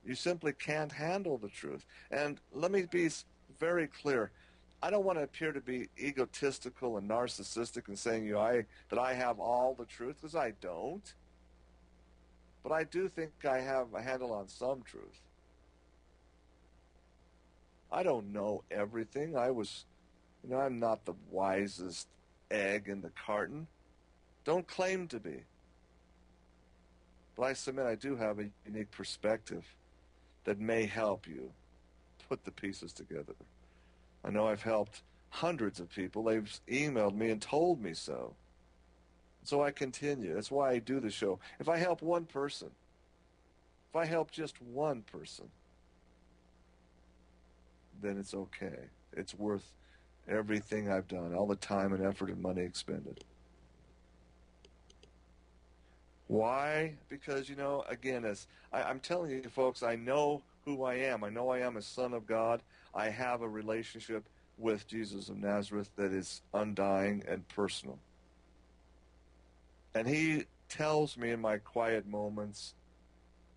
A: You simply can't handle the truth. And let me be very clear. I don't want to appear to be egotistical and narcissistic in saying that I have all the truth, because I don't. But I do think I have a handle on some truth. I don't know everything. I'm not the wisest egg in the carton. Don't claim to be. But I submit I do have a unique perspective that may help you put the pieces together. I know I've helped hundreds of people. They've emailed me and told me so. So I continue. That's why I do the show. If I help one person, if I help just one person, then it's okay. It's worth everything I've done, all the time and effort and money expended. Why? Because, again, as I'm telling you, folks, I know who I am. I know I am a son of God. I have a relationship with Jesus of Nazareth that is undying and personal. And he tells me in my quiet moments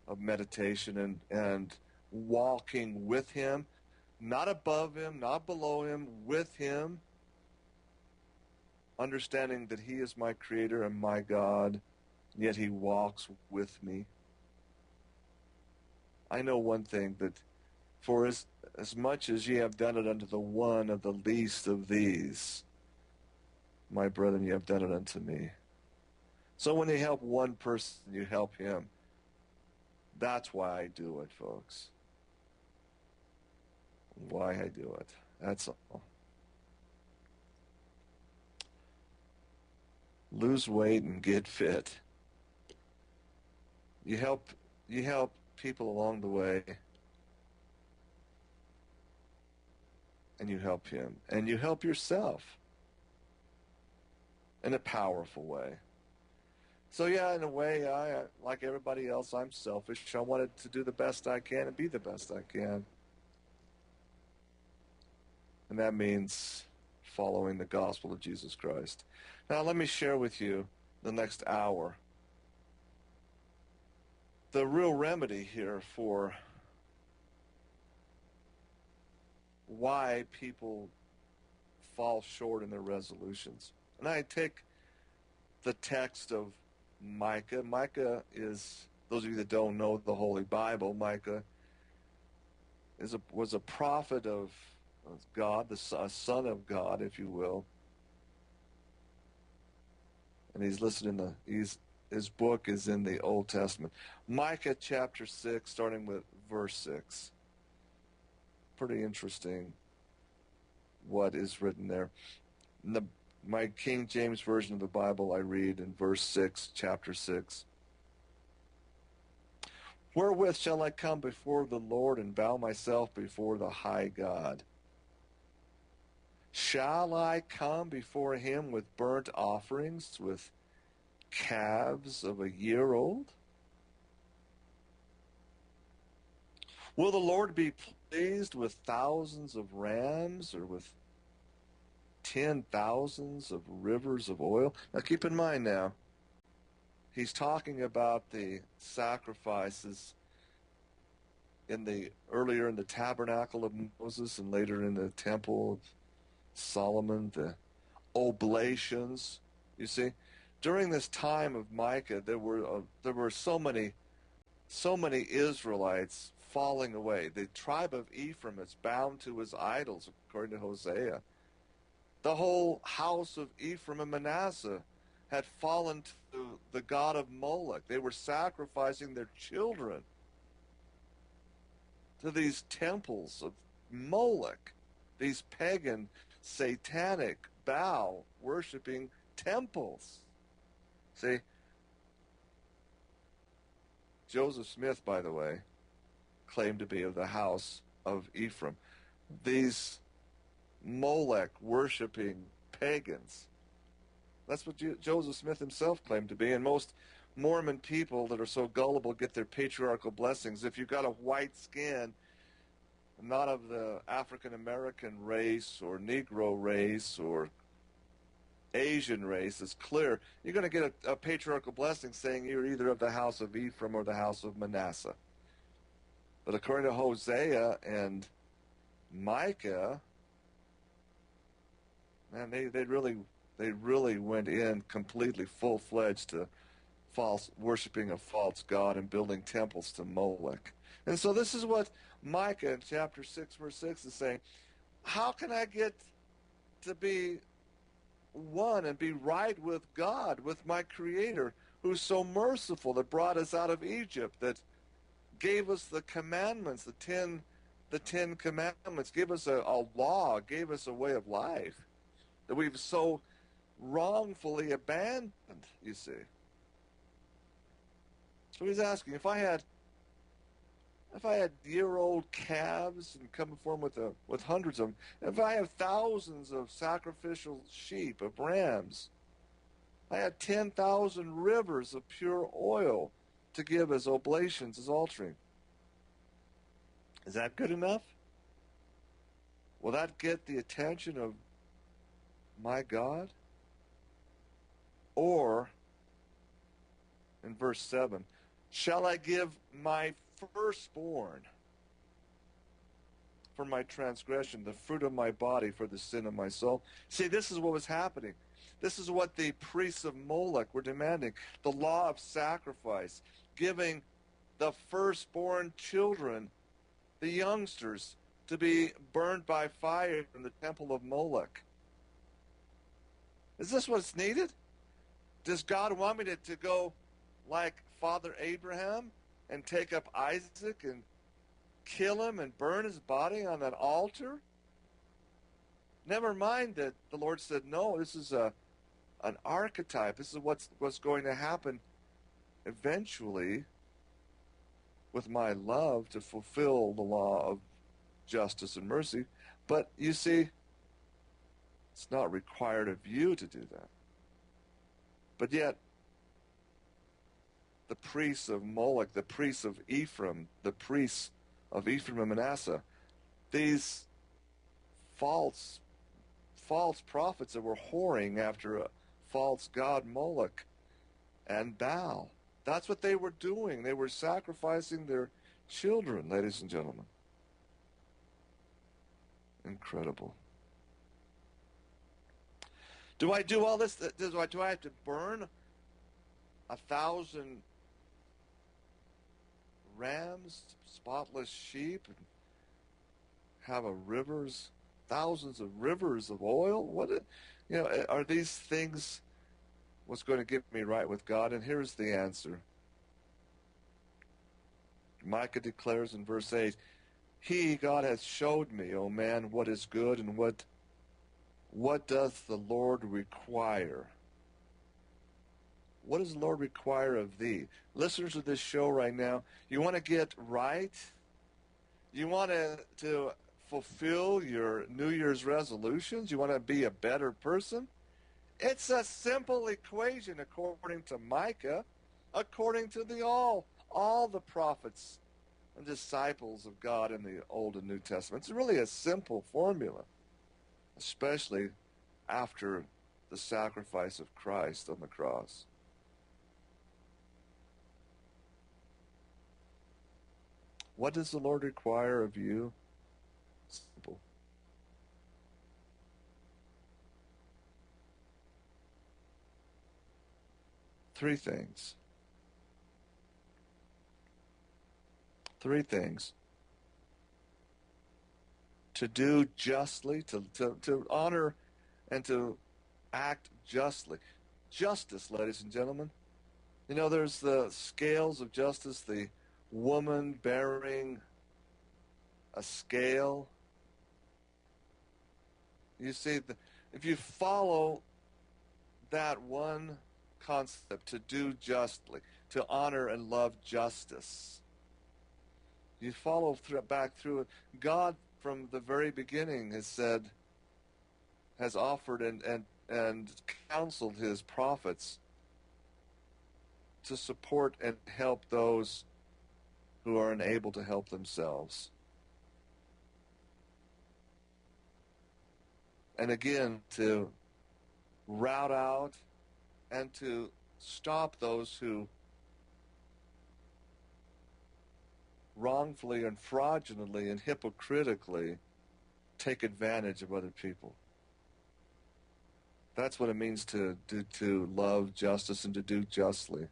A: of meditation and walking with him, not above him, not below him, with him, understanding that he is my creator and my God, yet he walks with me. I know one thing, that for as much as ye have done it unto the one of the least of these, my brethren, ye have done it unto me. So when you help one person, you help him. That's why I do it, folks. Why I do it. That's all. Lose weight and get fit. You help people along the way, and you help him, and you help yourself in a powerful way. So yeah, in a way, I, like everybody else, I'm selfish. I wanted to do the best I can and be the best I can. And that means following the gospel of Jesus Christ. Now let me share with you the next hour the real remedy here for why people fall short in their resolutions. And I take the text of Micah. Micah is, those of you that don't know the Holy Bible, Micah was a prophet of God, a son of God, if you will. And he's listed in his book is in the Old Testament. Micah chapter 6, starting with verse 6. Pretty interesting what is written there. In my King James Version of the Bible, I read in verse 6, chapter 6. Wherewith shall I come before the Lord and bow myself before the high God? Shall I come before him with burnt offerings, with calves of a year old? Will the Lord be pleased with thousands of rams, or with 10,000s of rivers of oil? Now keep in mind now, he's talking about the sacrifices earlier in the tabernacle of Moses and later in the temple of Solomon, the oblations. You see, during this time of Micah, there were so many Israelites falling away. The tribe of Ephraim is bound to his idols, according to Hosea. The whole house of Ephraim and Manasseh had fallen to the god of Moloch. They were sacrificing their children to these temples of Moloch, these pagan, satanic, Baal worshiping temples. See, Joseph Smith, by the way, claimed to be of the house of Ephraim. These Molech worshiping pagans. That's what Joseph Smith himself claimed to be, and most Mormon people that are so gullible get their patriarchal blessings. If you've got a white skin, not of the African American race or Negro race or Asian race, it's clear you're going to get a patriarchal blessing saying you're either of the house of Ephraim or the house of Manasseh. But according to Hosea and Micah, man, they really went in completely full-fledged to false worshiping a false god and building temples to Molech. And so this is what Micah in chapter 6, verse 6 is saying. How can I get to be one and be right with God, with my Creator, who's so merciful, that brought us out of Egypt, that gave us the commandments, the Ten Commandments, gave us a law, gave us a way of life that we've so wrongfully abandoned, you see. So he's asking, if I had year-old calves and come before him with hundreds of them, if I have thousands of sacrificial sheep, of rams, I had 10,000 rivers of pure oil to give as oblations, as altering. Is that good enough? Will that get the attention of my God? Or, in verse 7, shall I give my firstborn for my transgression, the fruit of my body for the sin of my soul? See, this is what was happening. This is what the priests of Molech were demanding. The law of sacrifice, giving the firstborn children, the youngsters, to be burned by fire in the temple of Molech. Is this what's needed? Does God want me to go like Father Abraham and take up Isaac and kill him and burn his body on that altar? Never mind that the Lord said, no, this is an archetype. This is what's going to happen eventually with my love to fulfill the law of justice and mercy. But you see, it's not required of you to do that. But yet, the priests of Molech, the priests of Ephraim, the priests of Ephraim and Manasseh, these false prophets that were whoring after a false god Molech and Baal. That's what they were doing. They were sacrificing their children, ladies and gentlemen. Incredible. Do I do all this? Do I have to burn 1,000 rams, spotless sheep, and have thousands of rivers of oil? Are these things what's going to get me right with God? And here's the answer. Micah declares in verse 8, He, God, hath showed me, O man, what is good, and what doth the Lord require? What does the Lord require of thee? Listeners of this show right now, you want to get right? You want to fulfill your New Year's resolutions? You want to be a better person? It's a simple equation according to Micah, according to all the prophets and disciples of God in the Old and New Testament. It's really a simple formula, especially after the sacrifice of Christ on the cross. What does the Lord require of you? Simple. Three things. To do justly, to honor and to act justly. Justice, ladies and gentlemen. You know, there's the scales of justice, the woman bearing a scale. You see, if you follow that one concept, to do justly, to honor and love justice, you follow back through it. God, from the very beginning, has offered and counseled his prophets to support and help those who are unable to help themselves. And again, to rout out and to stop those who wrongfully and fraudulently and hypocritically take advantage of other people. That's what it means to love justice and to do justly.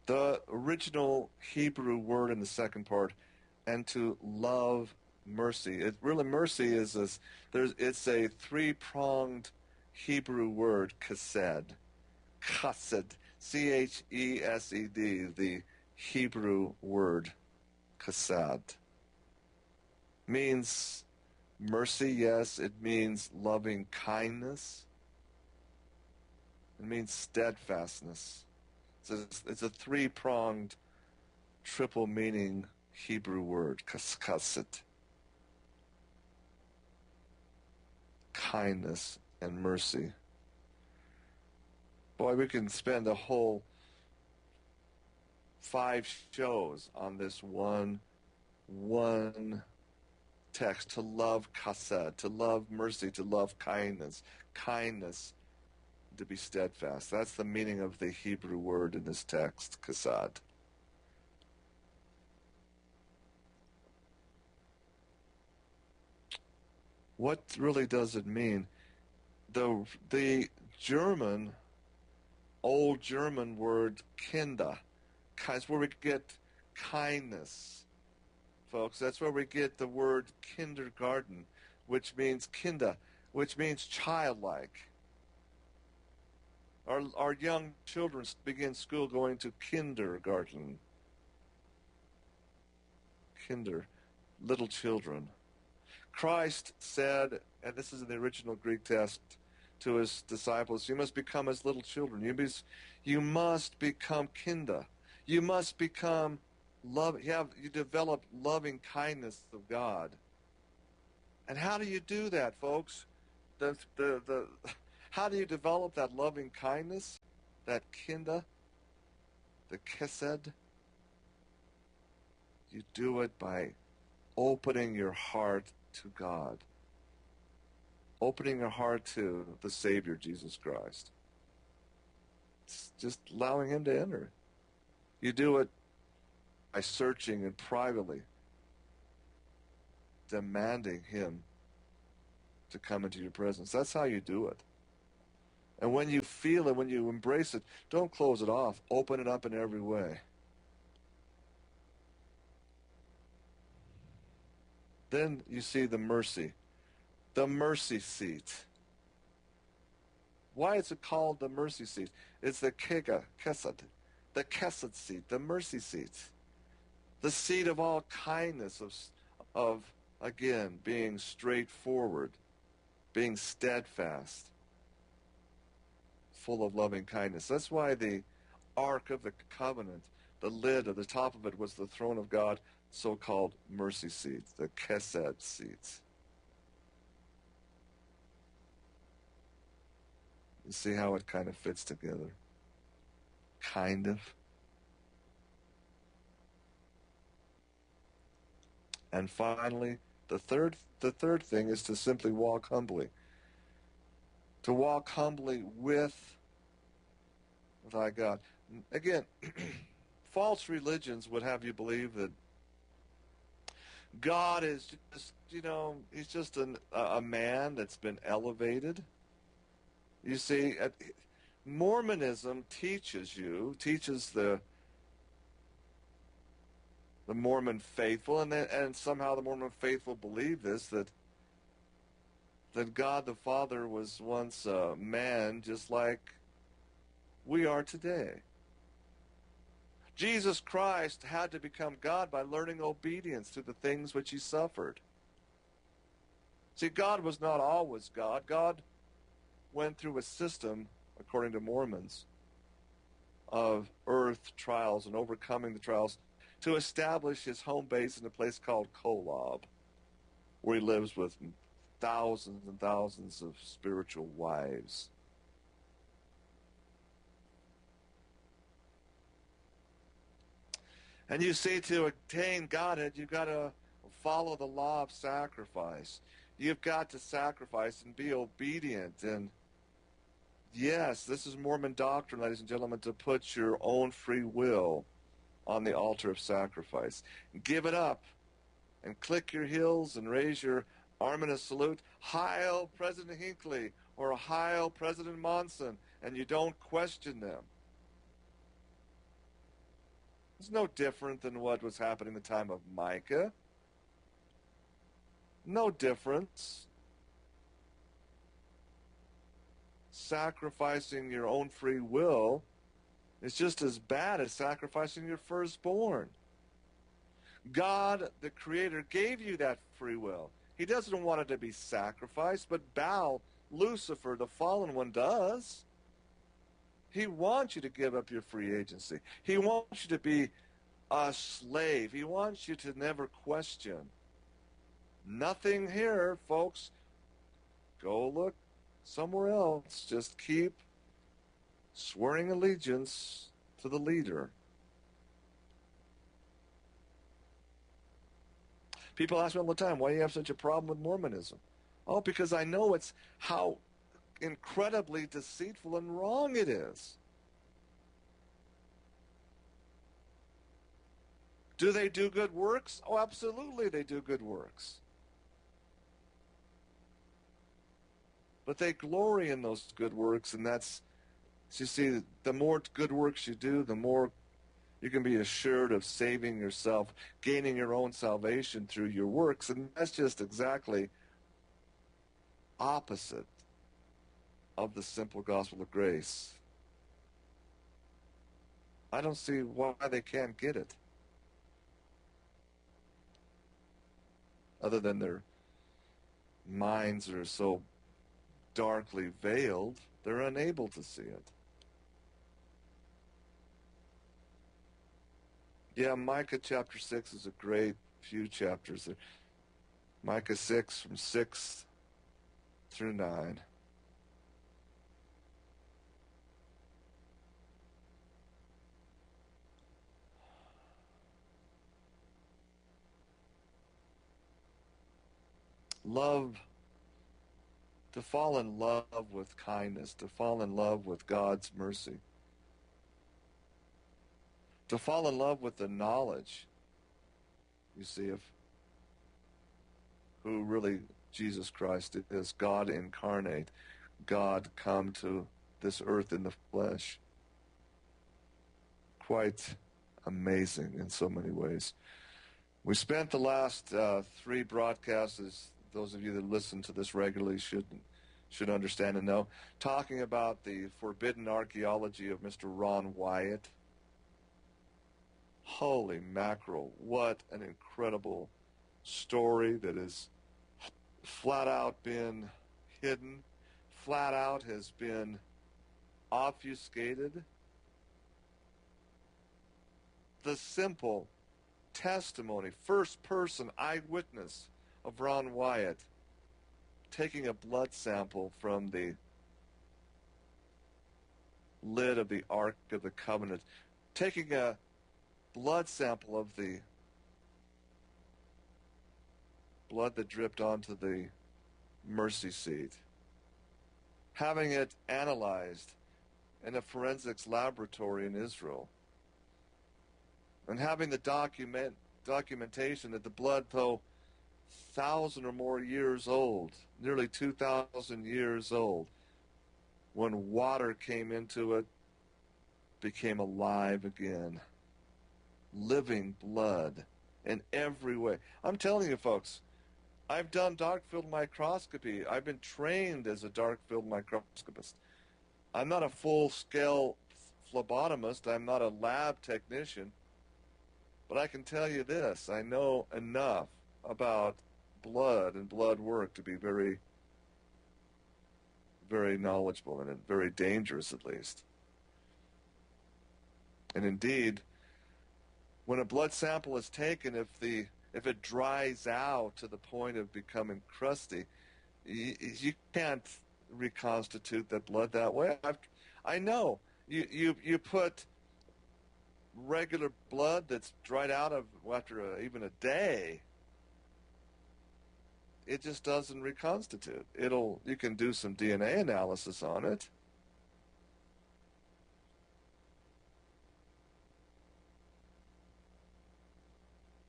A: The original Hebrew word in the second part, and to love mercy. It really mercy is this. It's a three-pronged Hebrew word, chesed. Chesed, Chesed, the Hebrew word chesed. Means mercy, yes. It means loving kindness. It means steadfastness. It's a three-pronged, triple meaning Hebrew word, chesed. Kindness and mercy. Boy, we can spend a whole 5 shows on this one text, to love chesed, to love mercy, to love kindness, to be steadfast. That's the meaning of the Hebrew word in this text, chesed. What really does it mean? The German, old German word kinda, is where we get kindness, folks. That's where we get the word kindergarten, which means kinda, which means childlike. Our young children begin school going to kindergarten. Kinder, little children. Christ said, and this is in the original Greek text, to his disciples, you must become as little children. You must become kinda. You must become you develop loving kindness of God. And how do you do that, folks? How do you develop that loving kindness, that kinda, the chesed? You do it by opening your heart to God, opening your heart to the Savior, Jesus Christ. It's just allowing him to enter. You do it by searching and privately demanding him to come into your presence. That's how you do it. And when you feel it, when you embrace it, don't close it off. Open it up in every way. Then you see the mercy seat. Why is it called the mercy seat? It's the chesed, the chesed seat, the mercy seat, the seat of all kindness, of again, being straightforward, being steadfast, full of loving kindness. That's why the Ark of the Covenant, the lid at the top of it was the throne of God, so-called mercy seat, the chesed seat. You see how it kind of fits together? Kind of. And finally, the third thing is to simply walk humbly. To walk humbly with thy God. Again, false religions would have you believe that God is just, he's just a man that's been elevated. You see, Mormonism teaches the Mormon faithful, and somehow the Mormon faithful believe this, that God the Father was once a man just like we are today. Jesus Christ had to become God by learning obedience to the things which he suffered. See, God was not always God. God went through a system, according to Mormons, of earth trials and overcoming the trials to establish his home base in a place called Kolob, where he lives with thousands and thousands of spiritual wives. And you see, to attain Godhead, you've got to follow the law of sacrifice. You've got to sacrifice and be obedient. And yes, this is Mormon doctrine, ladies and gentlemen, to put your own free will on the altar of sacrifice. Give it up and click your heels and raise your arm in a salute. Heil President Hinckley or Heil President Monson, and you don't question them. It's no different than what was happening in the time of Micah. No difference. Sacrificing your own free will is just as bad as sacrificing your firstborn. God, the Creator, gave you that free will. He doesn't want it to be sacrificed, but Baal, Lucifer, the fallen one, does. He wants you to give up your free agency. He wants you to be a slave. He wants you to never question. Nothing here, folks. Go look somewhere else. Just keep swearing allegiance to the leader. People ask me all the time, why do you have such a problem with Mormonism? Oh, because I know it's how incredibly deceitful and wrong it is. Do they do good works? Oh, absolutely they do good works. But they glory in those good works, and that's, you see, the more good works you do, the more you can be assured of saving yourself, gaining your own salvation through your works, and that's just exactly opposite of the simple gospel of grace. I don't see why they can't get it, other than their minds are so darkly veiled, they're unable to see it. Yeah, Micah chapter 6 is a great few chapters. Micah 6 from 6 through 9. Love, to fall in love with kindness, to fall in love with God's mercy, to fall in love with the knowledge, you see, of who really Jesus Christ is, God incarnate, God come to this earth in the flesh. Quite amazing in so many ways. We spent the last 3 broadcasts, as those of you that listen to this regularly should understand and know, talking about the forbidden archaeology of Mr. Ron Wyatt. Holy mackerel, what an incredible story that has flat out been hidden, flat out has been obfuscated. The simple testimony, first-person eyewitness of Ron Wyatt taking a blood sample from the lid of the Ark of the Covenant, taking a blood sample of the blood that dripped onto the mercy seat, having it analyzed in a forensics laboratory in Israel, and having the documentation that the blood, though 1,000 or more years old, nearly 2,000 years old, when water came into it, became alive again. Living blood in every way. I'm telling you, folks, I've done dark field microscopy. I've been trained as a dark field microscopist. I'm not a full-scale phlebotomist. I'm not a lab technician. But I can tell you this. I know enough about blood and blood work to be very, very knowledgeable in it, very dangerous at least. And indeed, when a blood sample is taken, if it dries out to the point of becoming crusty, you can't reconstitute that blood that way. I know. You put regular blood that's dried out of after even a day, it just doesn't reconstitute. You can do some DNA analysis on it.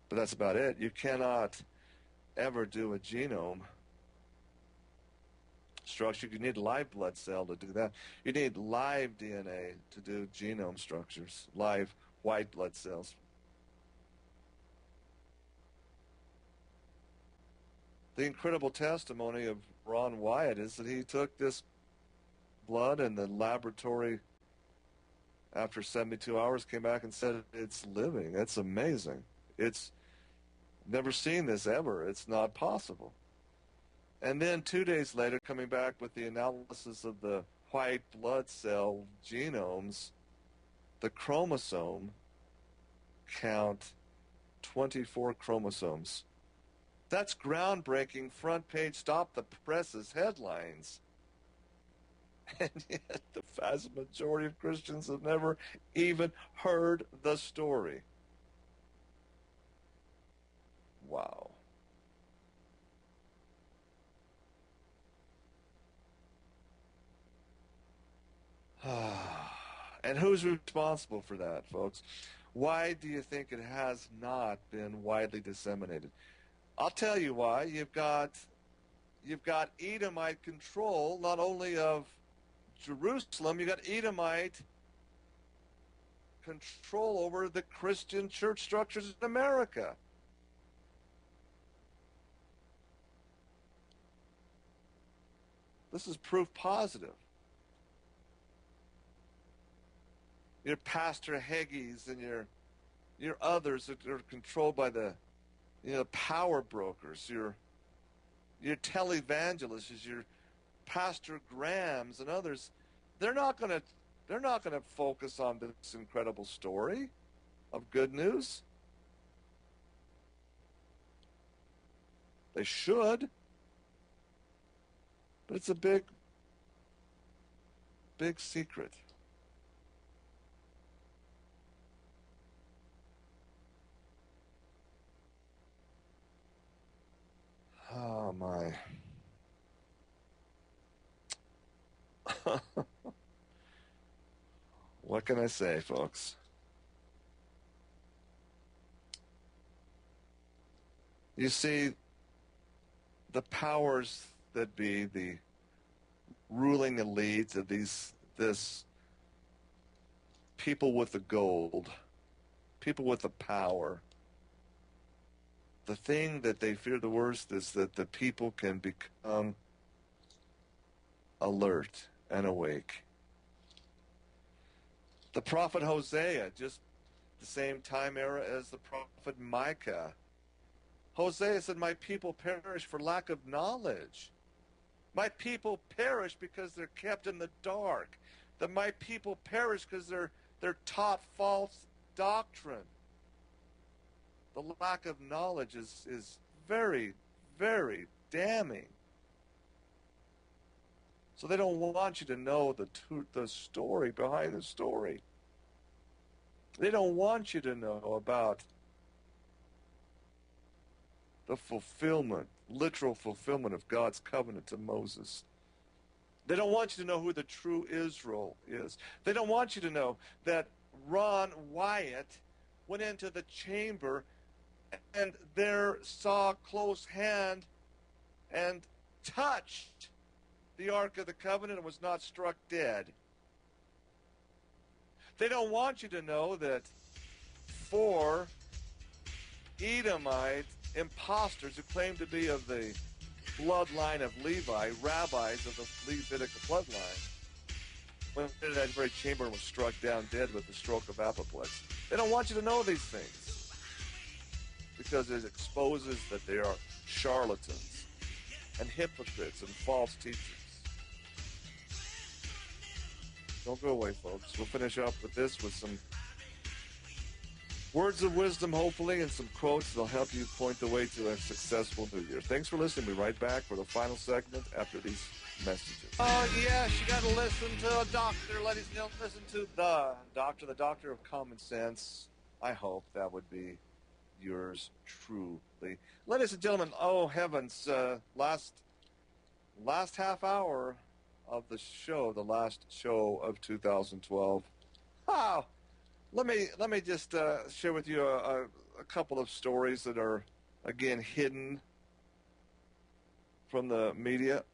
A: But that's about it. You cannot ever do a genome structure. You need a live blood cell to do that. You need live DNA to do genome structures, live white blood cells. The incredible testimony of Ron Wyatt is that he took this blood and the laboratory after 72 hours came back and said it's living. It's amazing. It's never seen this ever. It's not possible. And then 2 days later, coming back with the analysis of the white blood cell genomes, the chromosome count 24 chromosomes. That's groundbreaking front page stop the presses headlines. And yet the vast majority of Christians have never even heard the story. Wow. And who's responsible for that, folks? Why do you think it has not been widely disseminated? I'll tell you why. You've got Edomite control, not only of Jerusalem, you've got Edomite control over the Christian church structures in America. This is proof positive. Your Pastor Heggies and your others that are controlled by the power brokers, your televangelists, your Pastor Grahams and others, they're not going to focus on this incredible story of good news. They should, but it's a big secret. Oh, my. What can I say, folks? You see, the powers that be, the ruling elites of this people with the gold, people with the power, the thing that they fear the worst is that the people can become alert and awake. The prophet Hosea, just the same time era as the prophet Micah. Hosea said, "My people perish for lack of knowledge. My people perish because they're kept in the dark. That my people perish because they're taught false doctrine." The lack of knowledge is very, very damning. So they don't want you to know the story behind the story. They don't want you to know about the fulfillment, literal fulfillment of God's covenant to Moses. They don't want you to know who the true Israel is. They don't want you to know that Ron Wyatt went into the chamber and there saw a close hand and touched the Ark of the Covenant and was not struck dead. They don't want you to know that 4 Edomite imposters who claim to be of the bloodline of Levi, rabbis of the Levitical bloodline, went into that very chamber and was struck down dead with a stroke of apoplexy. They don't want you to know these things because it exposes that they are charlatans and hypocrites and false teachers. Don't go away, folks. We'll finish up with this with some words of wisdom, hopefully, and some quotes that'll help you point the way to a successful new year. Thanks for listening. We'll be right back for the final segment after these messages. Oh, yes, you got to listen to a doctor, ladies and gentlemen. Listen to the doctor of common sense. I hope that would be yours truly. Ladies and gentlemen, oh, heavens, last half hour of the show, the last show of 2012. Wow. Let me just share with you a couple of stories that are, again, hidden from the media.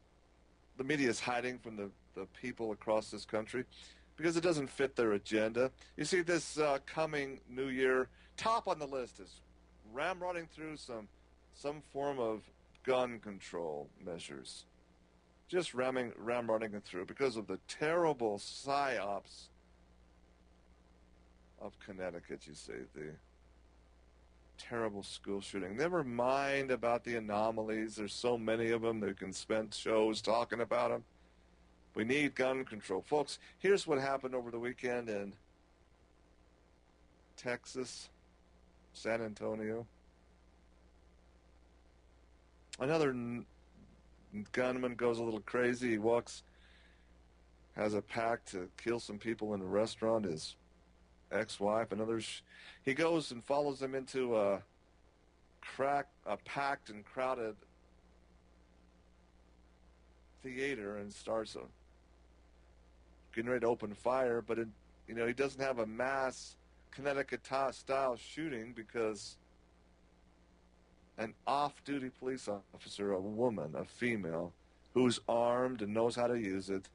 A: The media is hiding from the people across this country because it doesn't fit their agenda. You see, this coming new year, top on the list is ramrodding through some form of gun control measures. Just running it through because of the terrible psyops of Connecticut, you see, the terrible school shooting. Never mind about the anomalies. There's so many of them that we can spend shows talking about them. We need gun control. Folks, here's what happened over the weekend in Texas, San Antonio. Another gunman goes a little crazy. He has a pact to kill some people in a restaurant. His ex-wife and others. He goes and follows them into a packed and crowded theater and starts getting ready to open fire. But he doesn't have a mass Connecticut-style shooting because an off-duty police officer, a woman, a female, who's armed and knows how to use it,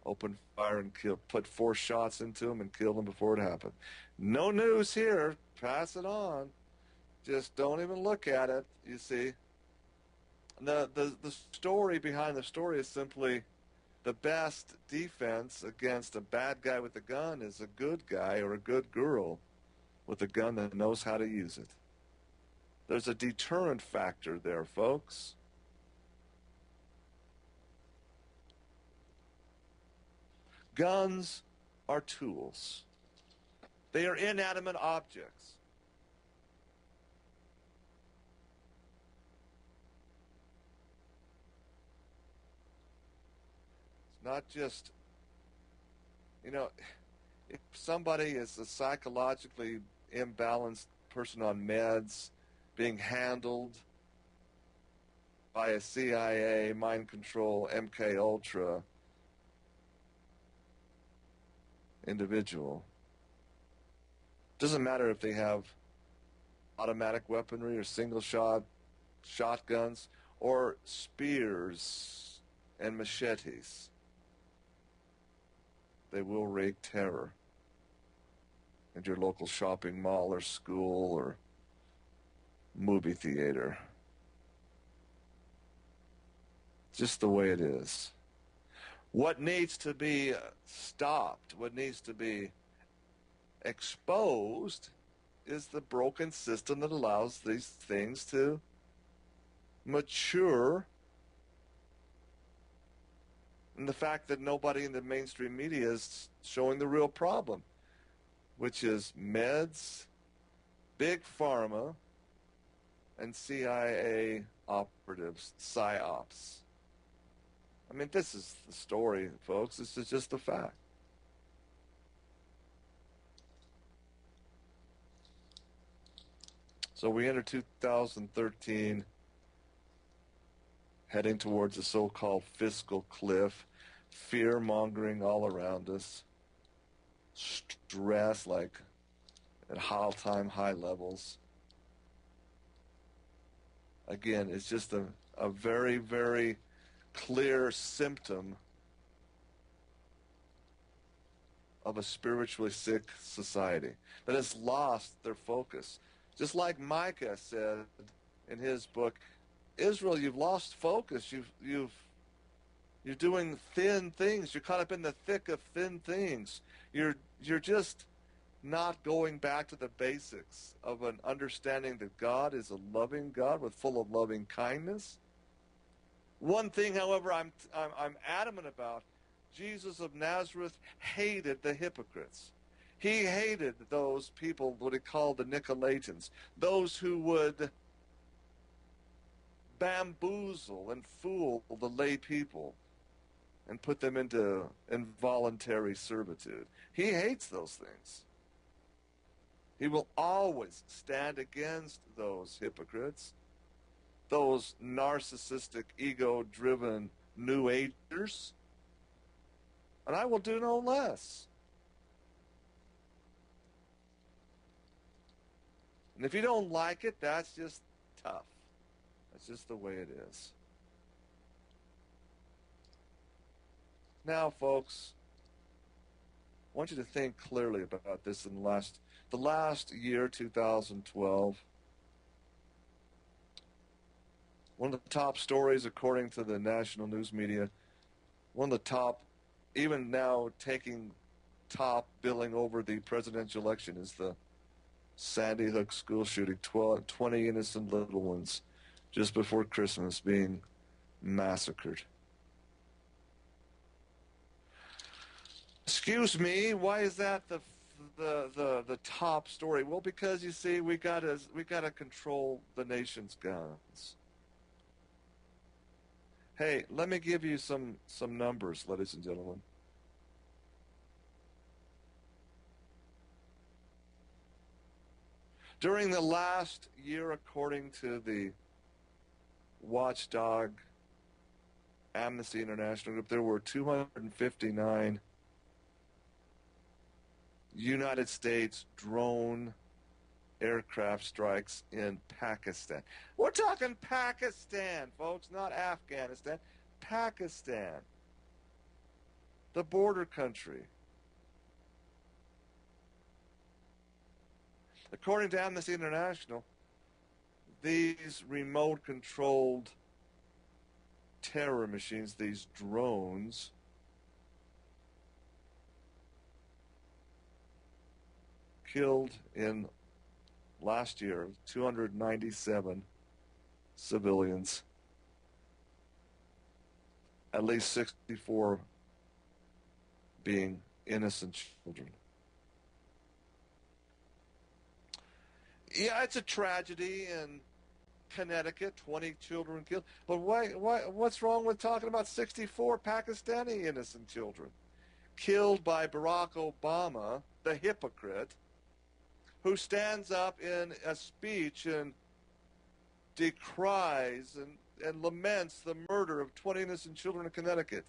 A: opened fire and put 4 shots into him and killed him before it happened. No news here. Pass it on. Just don't even look at it, you see. The story behind the story is simply the best defense against a bad guy with a gun is a good guy or a good girl with a gun that knows how to use it. There's a deterrent factor there, folks. Guns are tools. They are inanimate objects. It's not just, if somebody is a psychologically imbalanced person on meds being handled by a CIA, mind control, MK Ultra individual. Doesn't matter if they have automatic weaponry or single shot shotguns or spears and machetes. They will wreak terror at your local shopping mall or school or movie theater. Just the way it is. What needs to be stopped, what needs to be exposed is the broken system that allows these things to mature, and the fact that nobody in the mainstream media is showing the real problem, which is meds, big pharma, and CIA operatives, psyops. I mean, this is the story, folks. This is just a fact. So we enter 2013 heading towards a so-called fiscal cliff, fear-mongering all around us, stress like at all-time high levels. Again, it's just a very, very clear symptom of a spiritually sick society that has lost their focus. Just like Micah said in his book, Israel, you've lost focus. You're doing thin things. You're caught up in the thick of thin things. You're just not going back to the basics of an understanding that God is a loving God with full of loving kindness. One thing, however, I'm adamant about: Jesus of Nazareth hated the hypocrites. He hated those people, what he called the Nicolaitans, those who would bamboozle and fool the lay people and put them into involuntary servitude. He hates those things. He will always stand against those hypocrites, those narcissistic, ego-driven New Agers, and I will do no less. And if you don't like it, that's just tough. That's just the way it is. Now, folks, I want you to think clearly about this in the last year, 2012. One of the top stories, according to the national news media, one of the top, even now taking top billing over the presidential election, is the Sandy Hook school shooting. 20 innocent little ones just before Christmas being massacred. Excuse me, why is that the top story? Well, because you see, we gotta control the nation's guns. Hey, let me give you some numbers, ladies and gentlemen. During the last year, according to the watchdog Amnesty International group, there were 259 United States drone aircraft strikes in Pakistan. We're talking Pakistan, folks, not Afghanistan. Pakistan, the border country. According to Amnesty International, these remote controlled terror machines, these drones, killed in last year 297 civilians, at least 64 being innocent children. Yeah, it's a tragedy in Connecticut, 20 children killed. But what's wrong with talking about 64 Pakistani innocent children killed by Barack Obama, the hypocrite, who stands up in a speech and decries and laments the murder of 20 innocent children in Connecticut?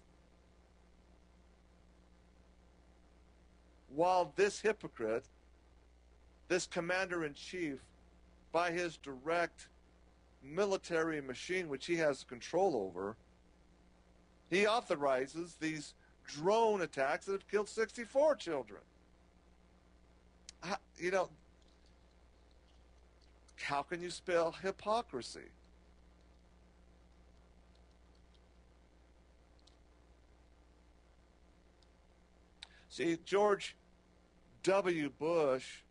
A: While this hypocrite, this commander-in-chief, by his direct military machine, which he has control over, he authorizes these drone attacks that have killed 64 children. You know, how can you spell hypocrisy? See, George W. Bush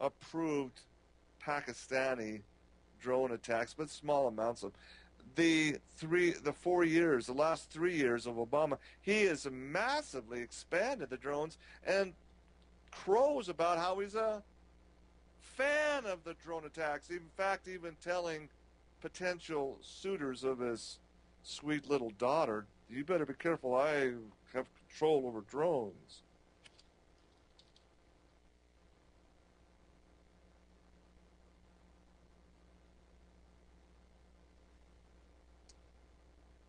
A: approved Pakistani drone attacks, but small amounts of the 4 years, the last 3 years of Obama, he has massively expanded the drones and crows about how he's a fan of the drone attacks. In fact, even telling potential suitors of his sweet little daughter, you better be careful, I have control over drones.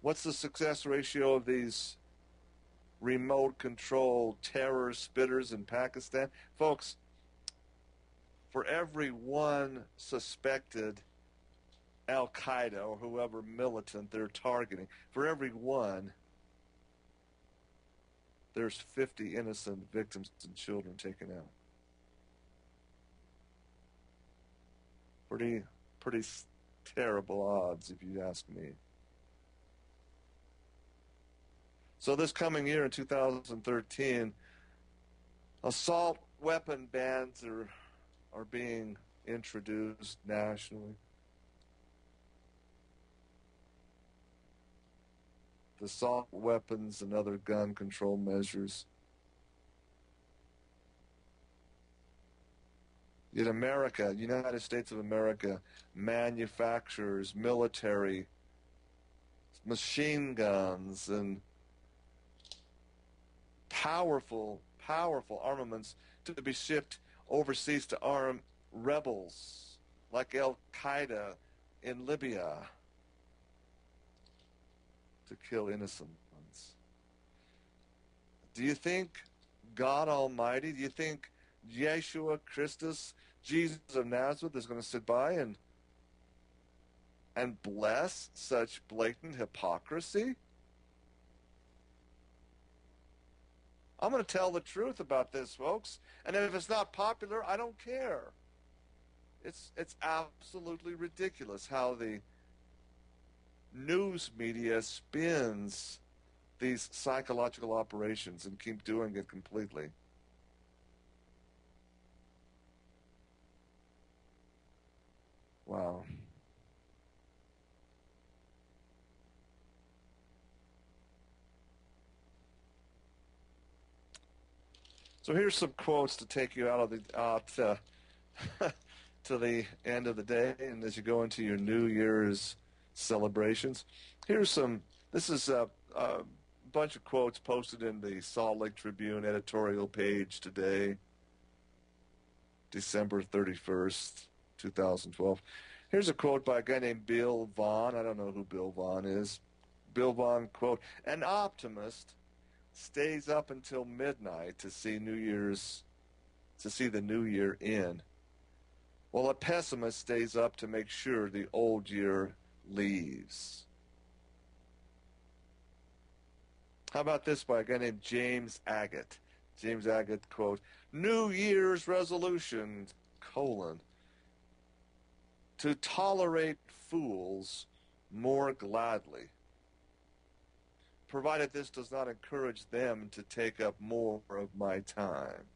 A: What's the success ratio of these remote control terror spitters in Pakistan? Folks, for every one suspected Al Qaeda or whoever militant they're targeting, for every one, there's 50 innocent victims and children taken out. Pretty terrible odds, if you ask me. So this coming year in 2013, assault weapon bans are being introduced nationally. The assault weapons and other gun control measures. In America, United States of America, manufactures military machine guns and powerful armaments to be shipped overseas to arm rebels like Al Qaeda in Libya, to kill innocent ones. Do you think God Almighty, do you think Yeshua Christus, Jesus of Nazareth, is going to sit by and bless such blatant hypocrisy? I'm going to tell the truth about this, folks. And if it's not popular, I don't care. It's absolutely ridiculous how the news media spins these psychological operations and keep doing it completely. Wow. So here's some quotes to take you out to the end of the day, and as you go into your New Year's celebrations. Here's some. This is a bunch of quotes posted in the Salt Lake Tribune editorial page today, December 31st, 2012. Here's a quote by a guy named Bill Vaughn. I don't know who Bill Vaughn is. Bill Vaughn, quote, "An optimist stays up until midnight to see the new year in, while a pessimist stays up to make sure the old year leaves." How about this by a guy named James Agate? James Agate, quote, "New Year's resolution, colon, to tolerate fools more gladly, provided this does not encourage them to take up more of my time."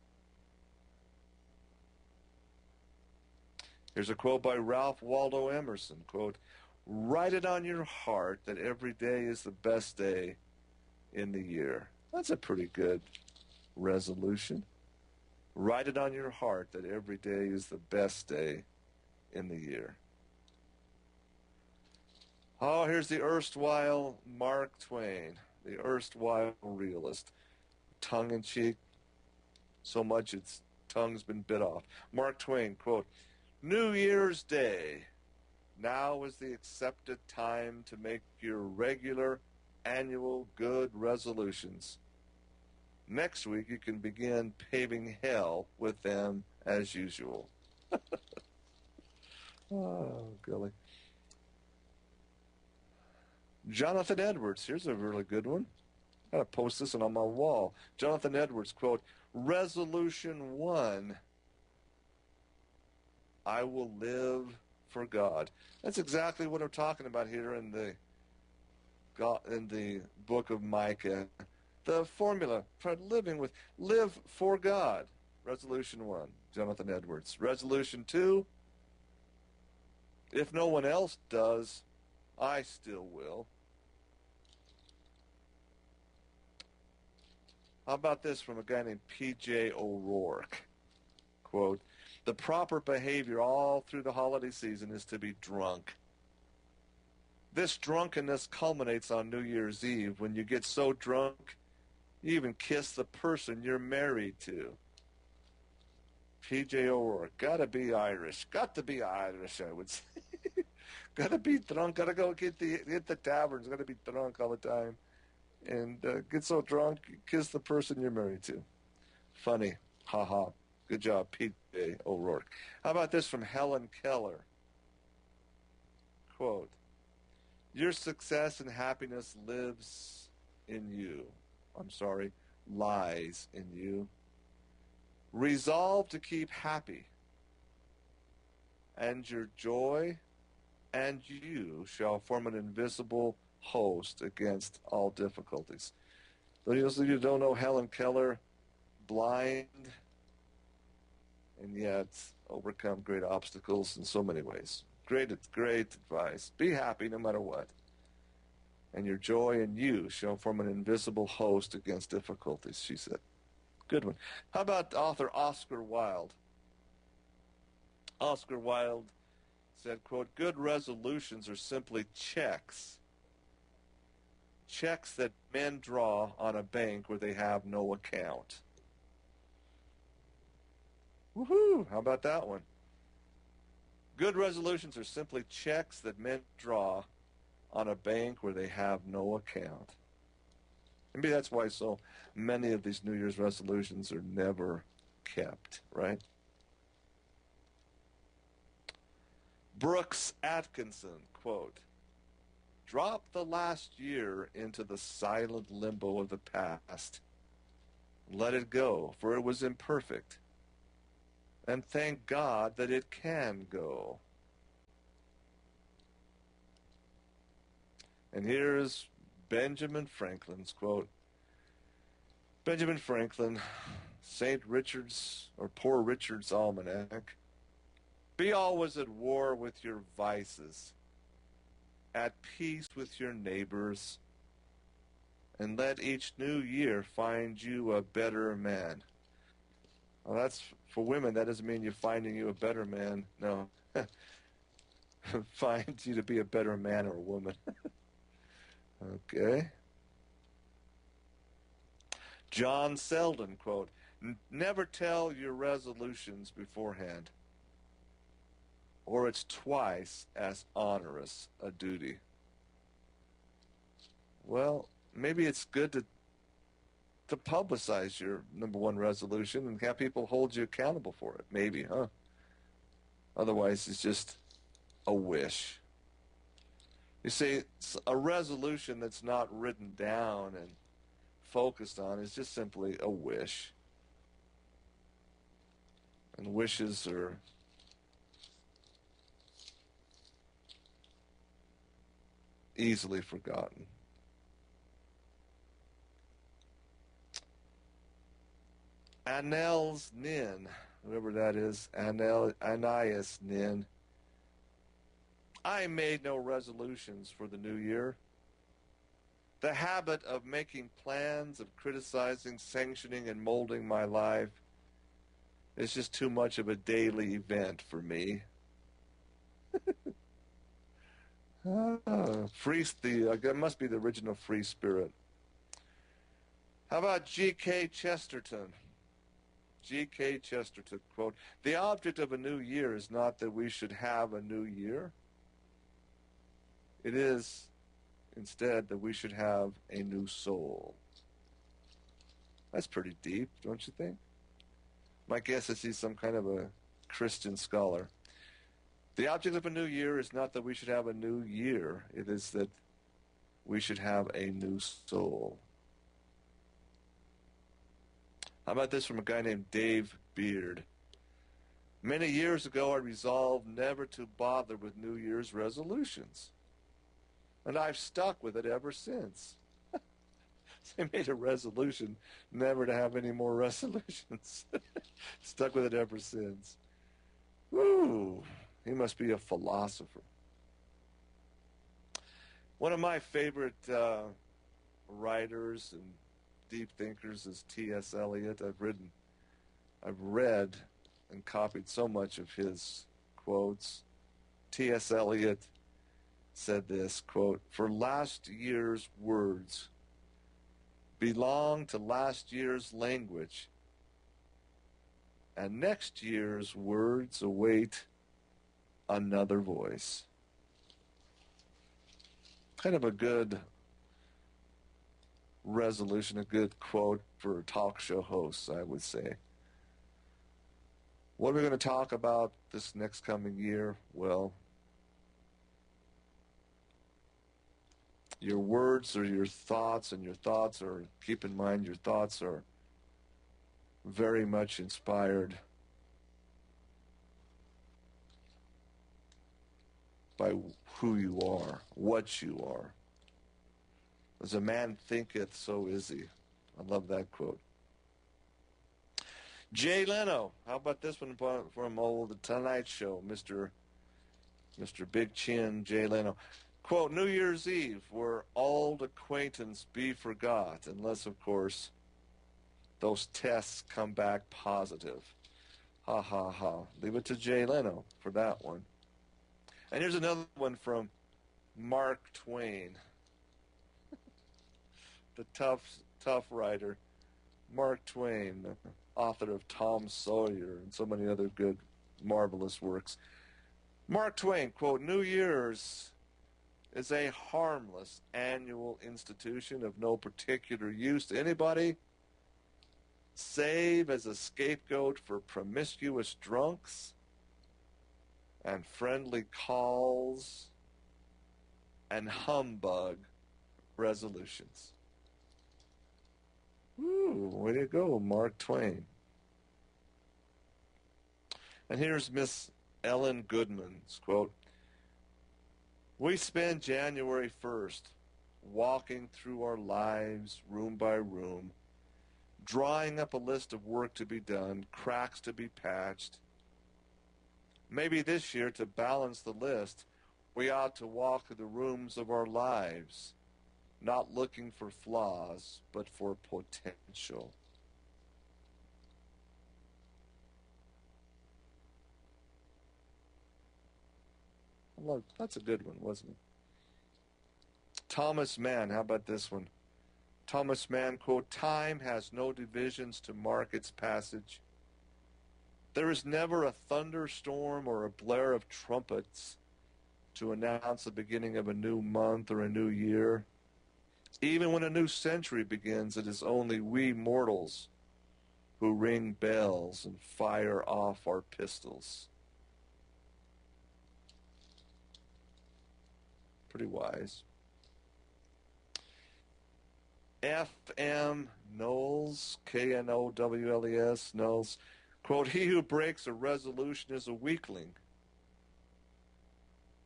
A: Here's a quote by Ralph Waldo Emerson, quote, "Write it on your heart that every day is the best day in the year." That's a pretty good resolution. Write it on your heart that every day is the best day in the year. Oh, here's the erstwhile Mark Twain, the erstwhile realist. Tongue-in-cheek, so much its tongue's been bit off. Mark Twain, quote, "New Year's Day. Now is the accepted time to make your regular annual good resolutions. Next week you can begin paving hell with them as usual." Oh, golly. Jonathan Edwards, here's a really good one. I gotta post this one on my wall. Jonathan Edwards, quote, "Resolution 1, I will live for God." That's exactly what I'm talking about here in the book of Micah. The formula for live for God. Resolution 1, Jonathan Edwards. Resolution 2, if no one else does, I still will. How about this from a guy named P.J. O'Rourke? Quote, "The proper behavior all through the holiday season is to be drunk. This drunkenness culminates on New Year's Eve when you get so drunk you even kiss the person you're married to." P.J. O'Rourke, gotta be Irish. Got to be Irish, I would say. Gotta be drunk. Gotta go hit the taverns. Gotta be drunk all the time. And get so drunk, you kiss the person you're married to. Funny. Ha ha. Good job, P.J. O'Rourke. How about this from Helen Keller? Quote, "Your success and happiness lies in you. Resolve to keep happy, and your joy and you shall form an invisible host against all difficulties." Those of you who don't know Helen Keller, blind, and yet overcome great obstacles in so many ways. Great advice. Be happy no matter what. And your joy and you shall form an invisible host against difficulties, she said. Good one. How about author Oscar Wilde? Oscar Wilde said, quote, "Good resolutions are simply checks that men draw on a bank where they have no account." Woohoo! How about that one? Good resolutions are simply checks that men draw on a bank where they have no account. Maybe that's why so many of these New Year's resolutions are never kept, right? Brooks Atkinson, quote, "Drop the last year into the silent limbo of the past. Let it go, for it was imperfect. And thank God that it can go." And here's Benjamin Franklin's quote. Benjamin Franklin, St. Richard's, or Poor Richard's Almanac. Be always at war with your vices, at peace with your neighbors, and let each new year find you a better man. Well, that's for women. That doesn't mean you're finding you a better man. No. Find you to be a better man or woman. Okay. John Selden, quote, never tell your resolutions beforehand, or it's twice as onerous a duty. Well, maybe it's good to publicize your number one resolution and have people hold you accountable for it. Maybe, huh? Otherwise, it's just a wish. You see, a resolution that's not written down and focused on is just simply a wish. And wishes are easily forgotten. Anels Nin, whoever that is, Ananias Nin. I made no resolutions for the new year. The habit of making plans, of criticizing, sanctioning, and molding my life is just too much of a daily event for me. It must be the original Free Spirit. How about G.K. Chesterton? G.K. Chesterton, quote, the object of a new year is not that we should have a new year. It is, instead, that we should have a new soul. That's pretty deep, don't you think? My guess is he's some kind of a Christian scholar. The object of a new year is not that we should have a new year. It is that we should have a new soul. How about this from a guy named Dave Beard? Many years ago, I resolved never to bother with New Year's resolutions. And I've stuck with it ever since. So I made a resolution never to have any more resolutions. Stuck with it ever since. Woo! He must be a philosopher. One of my favorite writers and deep thinkers is T.S. Eliot. I've read and copied so much of his quotes. T.S. Eliot said this, quote, for last year's words belong to last year's language, and next year's words await another voice. Kind of a good resolution, a good quote for talk show hosts, I would say. What are we going to talk about this next coming year? Well, your words are your thoughts, and your thoughts are, keep in mind, your thoughts are very much inspired by who you are, what you are. As a man thinketh, so is he. I love that quote. Jay Leno, how about this one from old The Tonight Show, Mr. Big Chin, Jay Leno. Quote, New Year's Eve, where old acquaintance be forgot, unless, of course, those tests come back positive. Ha, ha, ha. Leave it to Jay Leno for that one. And here's another one from Mark Twain, the tough writer. Mark Twain, author of Tom Sawyer and so many other good, marvelous works. Mark Twain, quote, New Year's is a harmless annual institution of no particular use to anybody, save as a scapegoat for promiscuous drunks and friendly calls and humbug resolutions. Ooh, way to go, Mark Twain. And here's Miss Ellen Goodman's quote, we spend January 1st walking through our lives room by room, drawing up a list of work to be done, cracks to be patched. Maybe this year, to balance the list, we ought to walk through the rooms of our lives, not looking for flaws, but for potential. Well, that's a good one, wasn't it? Thomas Mann, how about this one? Thomas Mann, quote, "Time has no divisions to mark its passage. There is never a thunderstorm or a blare of trumpets to announce the beginning of a new month or a new year. Even when a new century begins, it is only we mortals who ring bells and fire off our pistols." Pretty wise. F.M. Knowles, Knowles, Knowles, quote, "He who breaks a resolution is a weakling,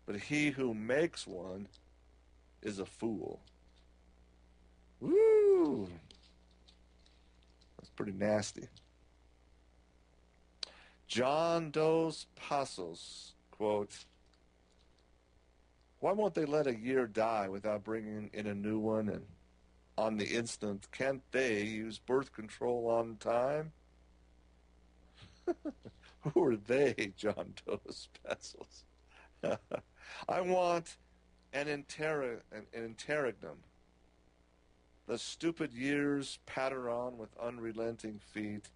A: but he who makes one is a fool." Woo! That's pretty nasty. John Dos Passos, quote, "Why won't they let a year die without bringing in a new one? And on the instant, can't they use birth control on time?" Who are they, John Dos Passos? I want an interregnum. The stupid years patter on with unrelenting feet,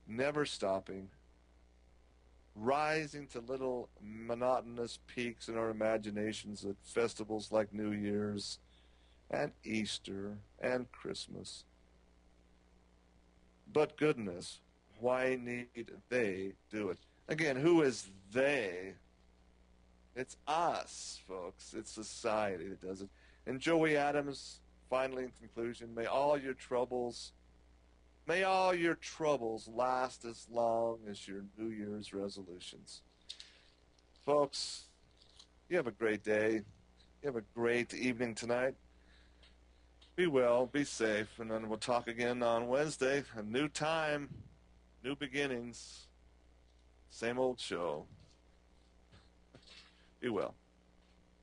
A: never stopping, rising to little monotonous peaks in our imaginations at festivals like New Year's and Easter and Christmas. But goodness, why need they do it? Again, who is they? It's us, folks. It's society that does it. And Joey Adams, finally in conclusion, may all your troubles last as long as your New Year's resolutions. Folks, you have a great day. You have a great evening tonight. Be well, be safe, and then we'll talk again on Wednesday. A new time, new beginnings, same old show. Be well.